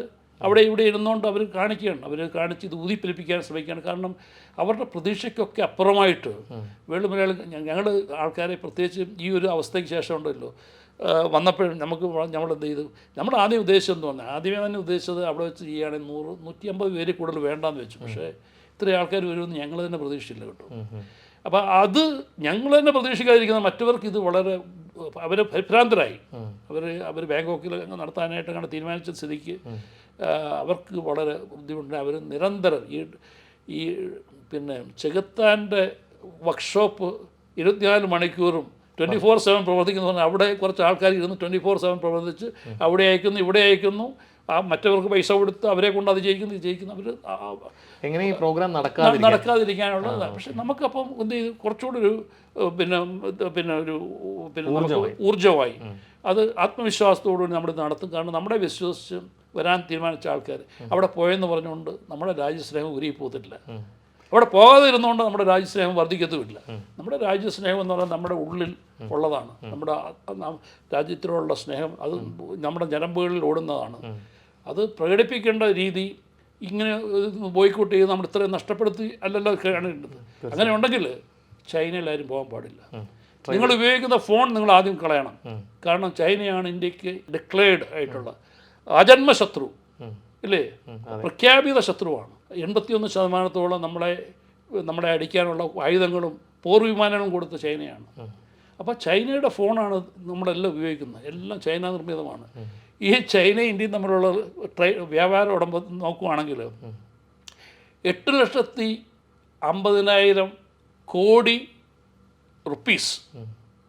Speaker 2: അവിടെ ഇവിടെ ഇരുന്നുകൊണ്ട് അവർ കാണിക്കുകയാണ്, അവർ കാണിച്ച് ഇത് ഊതിപ്പിലിപ്പിക്കാൻ ശ്രമിക്കുകയാണ്. കാരണം അവരുടെ പ്രതീക്ഷയ്ക്കൊക്കെ അപ്പുറമായിട്ട് വീണ്ടും ഞങ്ങൾ ആൾക്കാരെ പ്രത്യേകിച്ച് ഈ ഒരു അവസ്ഥയ്ക്ക് ശേഷം ഉണ്ടല്ലോ വന്നപ്പോഴും നമ്മളെന്ത് ചെയ്തു, നമ്മൾ ആദ്യം ഉദ്ദേശിച്ചെന്ന് പറഞ്ഞാൽ ആദ്യമേ തന്നെ ഉദ്ദേശിച്ചത് അവിടെ വെച്ച് ചെയ്യുകയാണെങ്കിൽ 100-150 പേര് കൂടുതൽ വേണ്ടാന്ന് വെച്ചു. പക്ഷേ ഇത്രയും ആൾക്കാർ വരുമെന്ന് ഞങ്ങൾ തന്നെ പ്രതീക്ഷിച്ചില്ല കേട്ടോ. അപ്പോൾ അത് ഞങ്ങൾ തന്നെ പ്രതീക്ഷിക്കാതിരിക്കുന്ന മറ്റവർക്ക് ഇത് വളരെ അവർ പരിഭ്രാന്തരായി. അവർ ബാങ്കോക്കിൽ നടത്താനായിട്ട് അങ്ങനെ തീരുമാനിച്ച സ്ഥിതിക്ക് അവർക്ക് വളരെ ബുദ്ധിമുട്ടുണ്ട്. അവർ നിരന്തരം ഈ പിന്നെ ചെകുത്താൻ്റെ വർക്ക്ഷോപ്പ് 24 മണിക്കൂറും 24/7 പ്രവർത്തിക്കുന്നു പറഞ്ഞാൽ അവിടെ കുറച്ച് ആൾക്കാർ ഇരുന്ന് 24/7 പ്രവർത്തിച്ച് അവിടെ അയക്കുന്നു, ഇവിടെ അയക്കുന്നു, ആ മറ്റവർക്ക് പൈസ കൊടുത്ത് അവരെ കൊണ്ട് അത് ജയിക്കുന്നു അവർ
Speaker 1: എങ്ങനെ ഈ പ്രോഗ്രാം
Speaker 2: നടക്കാതിരിക്കാനുള്ളത്. പക്ഷെ നമുക്കപ്പം എന്ത് ചെയ്തു, കുറച്ചുകൂടി ഒരു ഊർജ്ജമായി അത് ആത്മവിശ്വാസത്തോടുകൂടി നമ്മൾ നടത്തും. കാരണം നമ്മളെ വിശ്വസിച്ച് വരാൻ തീരുമാനിച്ച ആൾക്കാർ അവിടെ പോയെന്ന് പറഞ്ഞുകൊണ്ട് നമ്മുടെ രാജ്യസ്നേഹം ഉരുകി പോകത്തില്ല. അവിടെ പോകാതെ ഇരുന്നുകൊണ്ട് നമ്മുടെ രാജ്യസ്നേഹം വർദ്ധിക്കത്തുമില്ല. നമ്മുടെ രാജ്യസ്നേഹം എന്ന് പറഞ്ഞാൽ നമ്മുടെ ഉള്ളിൽ ഉള്ളതാണ്. നമ്മുടെ രാജ്യത്തിലുള്ള സ്നേഹം അത് നമ്മുടെ ഞരമ്പുകളിൽ ഓടുന്നതാണ്. അത് പ്രകടിപ്പിക്കേണ്ട രീതി ഇങ്ങനെ ബോയ്ക്കോട്ട് ചെയ്ത് നമ്മൾ ഇത്രയും നഷ്ടപ്പെടുത്തി അല്ലല്ലോ കാണേണ്ടത്. അങ്ങനെ ഉണ്ടെങ്കിൽ ചൈനയിലാരും പോകാൻ പാടില്ല. നിങ്ങൾ ഉപയോഗിക്കുന്ന ഫോൺ നിങ്ങൾ ആദ്യം കളയണം. കാരണം ചൈനയാണ് ഇന്ത്യക്ക് ഡിക്ലെയർഡ് ആയിട്ടുള്ള അജന്മ ശത്രു, ഇല്ലേ, പ്രഖ്യാപിത ശത്രുവാണ്. 81% നമ്മളെ അടിക്കാനുള്ള ആയുധങ്ങളും പോർവിമാനങ്ങളും കൊടുത്ത ചൈനയാണ്. അപ്പോൾ ചൈനയുടെ ഫോണാണ് നമ്മളെല്ലാം ഉപയോഗിക്കുന്നത്, എല്ലാം ചൈന നിർമ്മിതമാണ്. ഈ ചൈനയും ഇന്ത്യയും തമ്മിലുള്ള വ്യാപാര ഉടമ്പ നോക്കുകയാണെങ്കിൽ 8,50,000 കോടി റുപ്പീസ്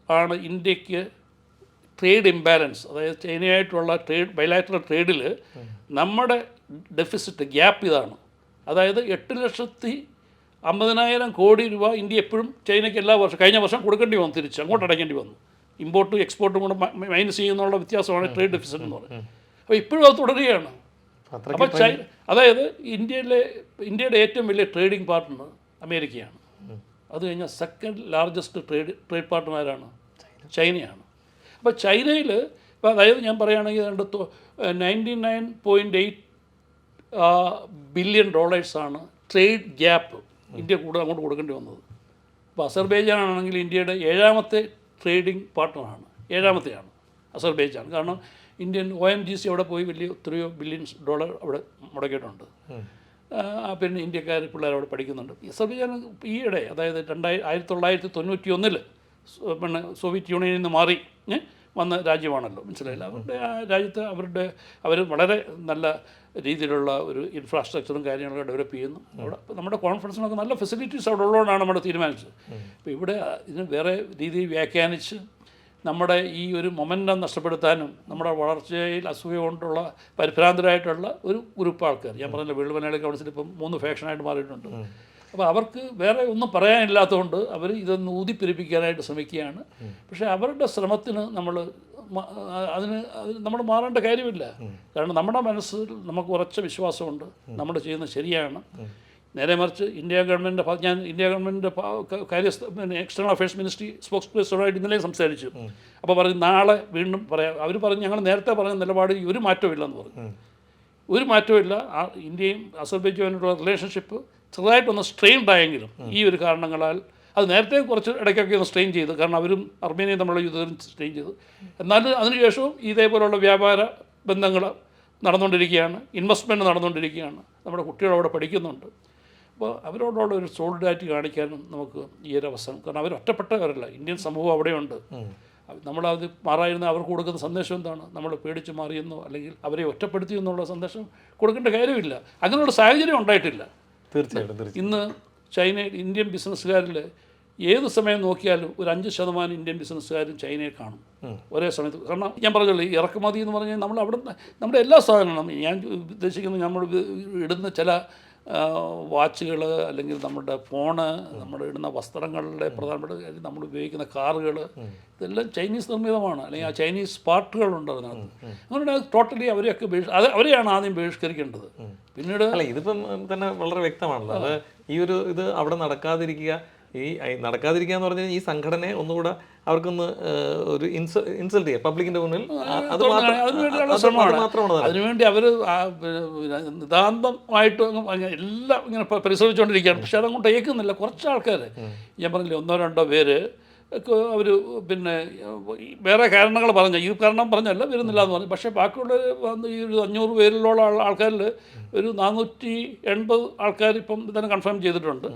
Speaker 2: ആണ് ഇന്ത്യക്ക് ട്രേഡ് ഇംബാലൻസ്. അതായത് ചൈനയായിട്ടുള്ള ബൈലാറ്ററൽ ട്രേഡിൽ നമ്മുടെ ഡെഫിസിറ്റ് ഗ്യാപ്പ് ഇതാണ്. അതായത് 8,50,000 കോടി രൂപ ഇന്ത്യ എപ്പോഴും ചൈനയ്ക്ക് എല്ലാ വർഷം കഴിഞ്ഞ വർഷം കൊടുക്കേണ്ടി വന്നു, തിരിച്ച് അങ്ങോട്ട് അടയ്ക്കേണ്ടി വന്നു. ഇമ്പോർട്ടും എക്സ്പോർട്ടും കൂടെ മൈനസ് ചെയ്യുന്നുള്ള വ്യത്യാസമാണ് ട്രേഡ് ഡെഫിസിറ്റ് എന്ന് പറയുന്നത്. അപ്പോൾ ഇപ്പോഴും അത് തുടരുകയാണ്. അപ്പോൾ അതായത് ഇന്ത്യയുടെ ഏറ്റവും വലിയ ട്രേഡിംഗ് പാർട്ട്ണർ അമേരിക്കയാണ്. അത് കഴിഞ്ഞാൽ സെക്കൻഡ് ലാർജസ്റ്റ് ട്രേഡ് പാർട്ട്ണറാണ് ചൈനയാണ്. അപ്പോൾ ചൈനയിൽ ഇപ്പോൾ അതായത് ഞാൻ പറയുകയാണെങ്കിൽ 99.8 ബില്യൺ ഡോളേഴ്സാണ് ട്രേഡ് ഗ്യാപ്പ് ഇന്ത്യ അങ്ങോട്ട് കൊടുക്കേണ്ടി വന്നത്. അപ്പോൾ അസർബൈജാൻ ആണെങ്കിൽ ഇന്ത്യയുടെ 7ാമത്തെ ട്രേഡിംഗ് പാർട്ട്ണറാണ്, 7ാമത്തെയാണ് അസർബൈജാൻ. കാരണം ഇന്ത്യൻ ONGC അവിടെ പോയി എത്രയോ ബില്യൺസ് ഡോളർ അവിടെ മുടക്കിയിട്ടുണ്ട്. പിന്നെ ഇന്ത്യക്കാർ പിള്ളേർ അവിടെ പഠിക്കുന്നുണ്ട്. അസർബൈജാൻ ഈയിടെ അതായത് 1991 പിന്നെ സോവിയറ്റ് യൂണിയനിൽ നിന്ന് മാറി വന്ന രാജ്യമാണല്ലോ, മനസ്സിലായില്ല. അവരുടെ ആ രാജ്യത്ത് അവർ വളരെ നല്ല രീതിയിലുള്ള ഒരു ഇൻഫ്രാസ്ട്രക്ചറും കാര്യങ്ങളൊക്കെ ഡെവലപ്പ് ചെയ്യുന്നു. അവിടെ നമ്മുടെ കോൺഫറൻസിനൊക്കെ നല്ല ഫെസിലിറ്റീസ് അവിടെ ഉള്ളതുകൊണ്ടാണ് നമ്മൾ തീരുമാനിച്ചത്. അപ്പോൾ ഇവിടെ ഇതിന് വേറെ രീതിയിൽ വ്യാഖ്യാനിച്ച് നമ്മുടെ ഈ ഒരു മൊമെൻറ്റം നഷ്ടപ്പെടുത്താനും നമ്മുടെ വളർച്ചയിൽ അസൂയ കൊണ്ടുള്ള പരിഭ്രാന്തരായിട്ടുള്ള ഒരു ഗ്രൂപ്പ് ആൾക്കാർ, ഞാൻ പറഞ്ഞില്ല വേൾഡ് മലയാളി കൗൺസിൽ ഇപ്പം 3 ഫാക്ഷനായിട്ട് മാറിയിട്ടുണ്ട്. അപ്പോൾ അവർക്ക് വേറെ ഒന്നും പറയാനില്ലാത്തതുകൊണ്ട് അവർ ഇതൊന്ന് ഊതിപ്പെരുപ്പിക്കാനായിട്ട് ശ്രമിക്കുകയാണ്. പക്ഷേ അവരുടെ ശ്രമത്തിന് നമ്മൾ മാറേണ്ട കാര്യമില്ല. കാരണം നമ്മുടെ മനസ്സിൽ നമുക്ക് ഉറച്ച വിശ്വാസമുണ്ട് നമ്മൾ ചെയ്യുന്നത് ശരിയാണ്. നേരെ മറിച്ച് ഇന്ത്യ ഗവൺമെൻറ്റിൻ്റെ എക്സ്റ്റേണൽ അഫയേഴ്സ് മിനിസ്ട്രി സ്പോക്സ് പേഴ്സണായിട്ട് ഇന്നലെ സംസാരിച്ചു. അപ്പോൾ പറഞ്ഞു നാളെ വീണ്ടും പറയാം. അവർ പറഞ്ഞു ഞങ്ങൾ നേരത്തെ പറഞ്ഞ നിലപാടിൽ ഒരു മാറ്റവും ഇല്ലെന്ന് പറഞ്ഞു. ഒരു മാറ്റവും ഇല്ല. ഇന്ത്യയും അസർബൈജാനുമായിട്ടുള്ള റിലേഷൻഷിപ്പ് ചെറുതായിട്ടൊന്ന് സ്ട്രെയിൻഡ് ആയെങ്കിലും ഈ ഒരു കാരണങ്ങളാൽ അത് നേരത്തെ കുറച്ച് ഇടയ്ക്കൊക്കെ ഒന്ന് സ്ട്രെയിൻ ചെയ്തു. കാരണം അവരും അർമേനിയയും തമ്മിലുള്ള യുദ്ധം സ്ട്രെയിൻ ചെയ്തു. എന്നാൽ അതിനുശേഷവും ഇതേപോലുള്ള വ്യാപാര ബന്ധങ്ങൾ നടന്നുകൊണ്ടിരിക്കുകയാണ്, ഇൻവെസ്റ്റ്മെൻറ്റ് നടന്നുകൊണ്ടിരിക്കുകയാണ്. നമ്മുടെ കുട്ടികൾ അവിടെ പഠിക്കുന്നുണ്ട്. അപ്പോൾ അവരോടുള്ള ഒരു സോളിഡാരിറ്റി കാണിക്കാനും നമുക്ക് ഈ ഒരു അവസരം, കാരണം അവർ ഒറ്റപ്പെട്ടവരല്ല, ഇന്ത്യൻ സമൂഹം അവിടെയുണ്ട്. നമ്മളത് മാറായിരുന്ന അവർക്ക് കൊടുക്കുന്ന സന്ദേശം എന്താണ്? നമ്മൾ പേടിച്ച് മാറിയെന്നോ അല്ലെങ്കിൽ അവരെ ഒറ്റപ്പെടുത്തി എന്നുള്ള സന്ദേശം കൊടുക്കേണ്ട കാര്യമില്ല. അങ്ങനെയുള്ള സാഹചര്യം ഉണ്ടായിട്ടില്ല.
Speaker 1: തീർച്ചയായിട്ടും.
Speaker 2: ഇന്ന് ഇന്ത്യൻ ബിസിനസ്സുകാരിൽ ഏത് സമയം നോക്കിയാലും ഒരു 5% ഇന്ത്യൻ ബിസിനസ്സുകാരും ചൈനയെ കാണും ഒരേ സമയത്ത്. കാരണം ഞാൻ പറഞ്ഞല്ലോ, ഈ ഇറക്കുമതി എന്ന് പറഞ്ഞാൽ നമ്മൾ അവിടെ നമ്മുടെ എല്ലാ സാധനങ്ങളും, ഞാൻ ഉദ്ദേശിക്കുന്നത് നമ്മൾ ഇടുന്ന ചില വാച്ചുകൾ അല്ലെങ്കിൽ നമ്മുടെ ഫോണ്, നമ്മൾ ഇടുന്ന വസ്ത്രങ്ങളുടെ പ്രധാനപ്പെട്ട കാര്യം, നമ്മൾ ഉപയോഗിക്കുന്ന കാറുകൾ, ഇതെല്ലാം ചൈനീസ് നിർമ്മിതമാണ്. അല്ലെങ്കിൽ ആ ചൈനീസ് പാർട്ടുകളുണ്ട് അതിനകത്ത്. അങ്ങനെ ടോട്ടലി അവരെയാണ് ആദ്യം ബഹിഷ്കരിക്കേണ്ടത്. പിന്നീട്
Speaker 1: ഇതിപ്പം തന്നെ വളരെ വ്യക്തമാണല്ലോ. അത് ഈ ഒരു ഇത് അവിടെ നടക്കാതിരിക്കുക, ഈ നടക്കാതിരിക്കുക എന്ന് പറഞ്ഞാൽ ഈ സംഘടനയെ ഒന്നുകൂടെ അവർക്കൊന്ന് ഒരു ഇൻസൾട്ട് ചെയ്യുക പബ്ലിക്കിന്റെ മുന്നിൽ, അത് മാത്രമാണ്.
Speaker 2: അതിനുവേണ്ടി അവർ നിതാന്തമായിട്ട് എല്ലാം ഇങ്ങനെ പരിശ്രമിച്ചുകൊണ്ടിരിക്കുകയാണ്. പക്ഷെ അതങ്ങോട്ട് ഏൽക്കുന്നില്ല. കുറച്ച് ആൾക്കാർ, ഞാൻ പറഞ്ഞില്ലേ, 1-2 പേര് അവർ പിന്നെ വേറെ കാരണങ്ങൾ പറഞ്ഞ, ഈ കാരണം പറഞ്ഞല്ല വരുന്നില്ല എന്ന് പറഞ്ഞു. പക്ഷേ ബാക്കിയുള്ള ഈ ഒരു 500 പേരിലുള്ള ആൾക്കാരിൽ ഒരു 480 ആൾക്കാർ ഇപ്പം തന്നെ കൺഫേം ചെയ്തിട്ടുണ്ട്.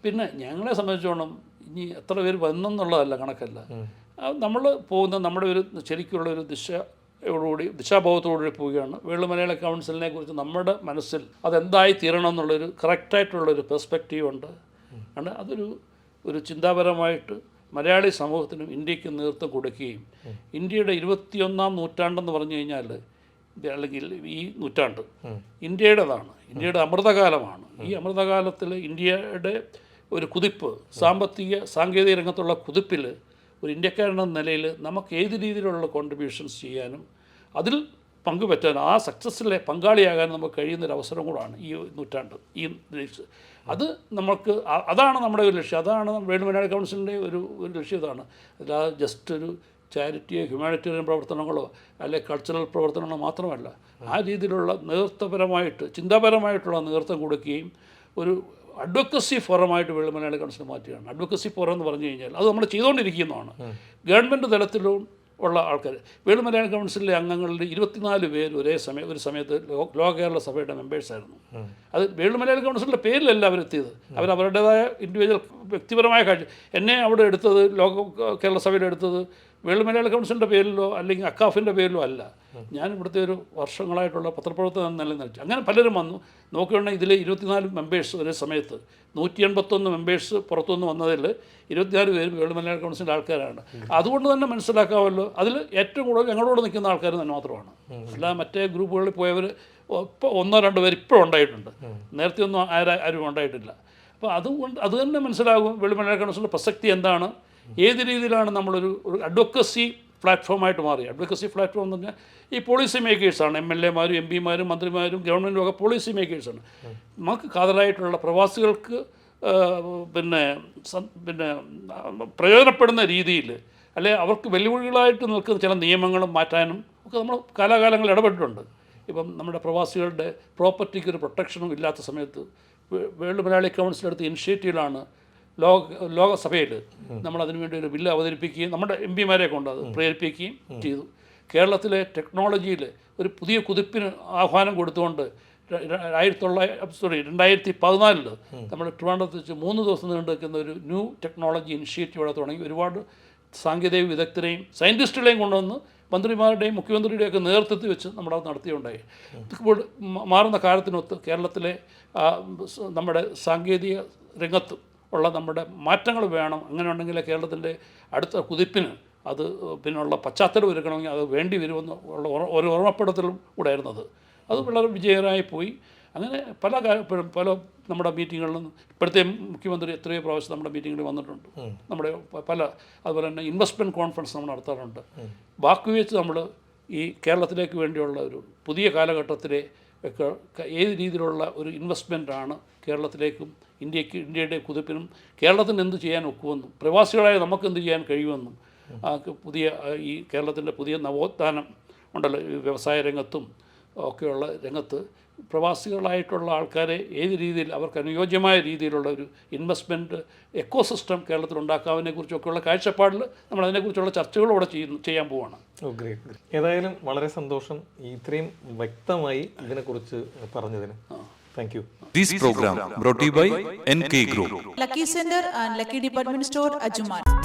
Speaker 2: പിന്നെ ഞങ്ങളെ സംബന്ധിച്ചോണം ഇനി എത്ര പേര് വന്നെന്നുള്ളതല്ല, കണക്കല്ല. നമ്മൾ പോകുന്ന നമ്മുടെ ഒരു ശരിക്കുള്ള ഒരു ദിശാബോധത്തോടുകൂടി പോവുകയാണ്. വേൾഡ് മലയാള കൗൺസിലിനെ കുറിച്ച് നമ്മുടെ മനസ്സിൽ അതെന്തായി തീരണം എന്നുള്ളൊരു കറക്റ്റായിട്ടുള്ളൊരു പെർസ്പെക്റ്റീവ് ഉണ്ട്. ആണ് അതൊരു ചിന്താപരമായിട്ട് മലയാളി സമൂഹത്തിനും ഇന്ത്യക്ക് നേതൃത്വം കൊടുക്കുകയും ഇന്ത്യയുടെ 21-ാം നൂറ്റാണ്ടെന്ന് പറഞ്ഞു കഴിഞ്ഞാൽ, അല്ലെങ്കിൽ ഈ നൂറ്റാണ്ട് ഇന്ത്യയുടേതാണ്, ഇന്ത്യയുടെ അമൃതകാലമാണ്. ഈ അമൃതകാലത്തിൽ ഇന്ത്യയുടെ ഒരു കുതിപ്പ്, സാമ്പത്തിക സാങ്കേതിക രംഗത്തുള്ള കുതിപ്പിൽ ഒരു ഇന്ത്യക്കാരെന്ന നിലയിൽ നമുക്ക് ഏത് രീതിയിലുള്ള കോൺട്രിബ്യൂഷൻസ് ചെയ്യാനും അതിൽ പങ്കുപറ്റാനും ആ സക്സസ്സിലെ പങ്കാളിയാകാൻ നമുക്ക് കഴിയുന്നൊരവസരം കൂടാണ് ഈ നൂറ്റാണ്ട്. അത് നമുക്ക് അതാണ് നമ്മുടെ ഒരു ലക്ഷ്യം. അതാണ് വേൾഡ് മലയാളി കൗൺസിലിൻ്റെ ഒരു ലക്ഷ്യം. ഇതാണ്. അല്ലാതെ ജസ്റ്റ് ഒരു ചാരിറ്റിയോ ഹ്യൂമാനിറ്റേറിയൻ പ്രവർത്തനങ്ങളോ അല്ലെ കൾച്ചറൽ പ്രവർത്തനങ്ങളോ മാത്രമല്ല, ആ രീതിയിലുള്ള നേതൃത്വപരമായിട്ട് ചിന്താപരമായിട്ടുള്ള നേതൃത്വം കൊടുക്കുകയും ഒരു അഡ്വക്കസി ഫോറമായിട്ട് വേൾഡ് മലയാളി കൗൺസിൽ മാറ്റുകയാണ്. അഡ്വക്കസി ഫോറം എന്ന് പറഞ്ഞു കഴിഞ്ഞാൽ അത് നമ്മൾ ചെയ്തുകൊണ്ടിരിക്കുന്നതാണ്. ഗവൺമെൻറ് തലത്തിലും ഉള്ള ആൾക്കാർ, വേൾഡ് മലയാളി കൗൺസിലിലെ അംഗങ്ങളിൽ 24 പേര് ഒരു സമയത്ത് ലോക കേരള സഭയുടെ മെമ്പേഴ്സായിരുന്നു. അത് വേൾഡ് മലയാളി കൗൺസിലിൻ്റെ പേരിലല്ല അവരെത്തിയത്. അവരുടേതായ ഇൻഡിവിജ്വൽ വ്യക്തിപരമായ കാഴ്ച. എന്നെ അവിടെ എടുത്തത് കേരള സഭയിൽ എടുത്തത് വേൾഡ് മലയാളി കൗൺസിലിൻ്റെ പേരിലോ അല്ലെങ്കിൽ അക്കാഫിൻ്റെ പേരിലോ അല്ല. ഞാൻ ഇവിടുത്തെ ഒരു വർഷങ്ങളായിട്ടുള്ള പത്രപ്രവർത്തനം നിലനിർത്തി. അങ്ങനെ പലരും വന്നു. നോക്കുകയാണെങ്കിൽ ഇതിൽ 24 മെമ്പേഴ്സ് ഒരേ സമയത്ത് 181 മെമ്പേഴ്സ് പുറത്തുനിന്ന് വന്നതിൽ 24 പേരും വേൾഡ് മലയാളി കൗൺസിലിൻ്റെ ആൾക്കാരാണ്. അതുകൊണ്ട് തന്നെ മനസ്സിലാക്കാമല്ലോ, അതിൽ ഏറ്റവും കൂടുതൽ ഞങ്ങളോട് നിൽക്കുന്ന ആൾക്കാർ തന്നെ മാത്രമാണ്. അല്ലാതെ മറ്റേ ഗ്രൂപ്പുകളിൽ പോയവർ ഇപ്പോൾ 1-2 പേര് ഇപ്പോഴും ഉണ്ടായിട്ടുണ്ട്. നേരത്തെ ഒന്നും ആരും ഉണ്ടായിട്ടില്ല. അപ്പോൾ അത് തന്നെ മനസ്സിലാകും വേൾഡ് മലയാളി കൗൺസിലിൻ്റെ പ്രസക്തി എന്താണ്, ഏത് രീതിയിലാണ് നമ്മളൊരു അഡ്വക്കസി പ്ലാറ്റ്ഫോമായിട്ട് മാറി. അഡ്വക്കസി പ്ലാറ്റ്ഫോം എന്ന് പറഞ്ഞാൽ ഈ പോളിസി മേക്കേഴ്സാണ്. MLA-മാരും MP-മാരും മന്ത്രിമാരും ഗവൺമെൻറ്റും ഒക്കെ പോളിസി മേക്കേഴ്സാണ്. നമുക്ക് കാതലായിട്ടുള്ള പ്രവാസികൾക്ക് പിന്നെ പ്രയോജനപ്പെടുന്ന രീതിയിൽ, അല്ലെ അവർക്ക് വെല്ലുവിളികളായിട്ട് നിൽക്കുന്ന ചില നിയമങ്ങളും മാറ്റാനും ഒക്കെ നമ്മൾ കാലാകാലങ്ങളിൽ ഇടപെട്ടിട്ടുണ്ട്. ഇപ്പം നമ്മുടെ പ്രവാസികളുടെ പ്രോപ്പർട്ടിക്ക് ഒരു പ്രൊട്ടക്ഷനും ഇല്ലാത്ത സമയത്ത് വേൾഡ് മലയാളി കൗൺസിലെടുത്ത ഇനിഷ്യേറ്റീവിലാണ് ലോകസഭയിൽ നമ്മൾ അതിനുവേണ്ടി ഒരു ബില്ല് അവതരിപ്പിക്കുകയും നമ്മുടെ MP-മാരെ കൊണ്ട് അത് പ്രേരിപ്പിക്കുകയും ചെയ്തു. കേരളത്തിലെ ടെക്നോളജിയിൽ ഒരു പുതിയ കുതിപ്പിന് ആഹ്വാനം കൊടുത്തുകൊണ്ട് 2014 നമ്മൾ ട്രിവാൻഡ്രത്ത് വെച്ച് 3 ദിവസം നീണ്ടു നിൽക്കുന്ന ഒരു ന്യൂ ടെക്നോളജി ഇനിഷ്യേറ്റീവ് അവിടെ തുടങ്ങി. ഒരുപാട് സാങ്കേതിക വിദഗ്ധരെയും സയൻറ്റിസ്റ്റുകളെയും കൊണ്ടുവന്ന് മന്ത്രിമാരുടെയും മുഖ്യമന്ത്രിയുടെയൊക്കെ നേതൃത്വത്തിൽ വെച്ച് നമ്മളത് നടത്തിയുണ്ടായി. ഇപ്പോൾ മാറുന്ന കാലത്തിനൊത്ത് കേരളത്തിലെ നമ്മുടെ സാങ്കേതിക രംഗത്ത് ഉള്ള നമ്മുടെ മാറ്റങ്ങൾ വേണം. അങ്ങനെ ഉണ്ടെങ്കിൽ കേരളത്തിൻ്റെ അടുത്ത കുതിപ്പിന് അത് പിന്നുള്ള പശ്ചാത്തലം ഒരുക്കണമെങ്കിൽ അത് വേണ്ടി വരുമെന്ന് ഉള്ള ഒരു ഓർമ്മപ്പെടുത്തലും കൂടെ ആയിരുന്നത്. അത് വളരെ വിജയകരമായി പോയി. അങ്ങനെ പല നമ്മുടെ മീറ്റിങ്ങുകളിലും ഇപ്പോഴത്തെ മുഖ്യമന്ത്രി എത്രയോ പ്രാവശ്യം നമ്മുടെ മീറ്റിങ്ങിൽ വന്നിട്ടുണ്ട്. നമ്മുടെ അതുപോലെ തന്നെ ഇൻവെസ്റ്റ്മെൻറ്റ് കോൺഫറൻസ് നമ്മൾ നടത്താറുണ്ട്. ബാക്കി വെച്ച് നമ്മൾ ഈ കേരളത്തിലേക്ക് വേണ്ടിയുള്ള ഒരു പുതിയ കാലഘട്ടത്തിലെ ഏത് രീതിയിലുള്ള ഒരു ഇൻവെസ്റ്റ്മെൻറ്റാണ് കേരളത്തിലേക്കും ഇന്ത്യയുടെ കുതിപ്പിനും കേരളത്തിന് എന്ത് ചെയ്യാൻ ഒക്കുമെന്നും പ്രവാസികളായ നമുക്ക് എന്ത് ചെയ്യാൻ കഴിയുമെന്നും പുതിയ ഈ കേരളത്തിൻ്റെ പുതിയ നവോത്ഥാനം ഉണ്ടല്ലോ, വ്യവസായ രംഗത്തും ഒക്കെയുള്ള രംഗത്ത് പ്രവാസികളായിട്ടുള്ള ആൾക്കാരെ ഏത് രീതിയിൽ അവർക്ക് അനുയോജ്യമായ രീതിയിലുള്ള ഒരു ഇൻവെസ്റ്റ്മെൻറ്റ് എക്കോസിസ്റ്റം കേരളത്തിൽ ഉണ്ടാക്കാവുന്നതിനെ കുറിച്ചൊക്കെയുള്ള കാഴ്ചപ്പാടിൽ നമ്മൾ അതിനെക്കുറിച്ചുള്ള ചർച്ചകളോടെ ചെയ്യാൻ പോവുകയാണ്.
Speaker 1: ഏതായാലും വളരെ സന്തോഷം ഇത്രയും വ്യക്തമായി ഇതിനെക്കുറിച്ച് പറഞ്ഞതിന്. Thank you.
Speaker 3: This program brought to you by NK Group,
Speaker 4: Lucky Center and Lucky Department Store, Ajuman.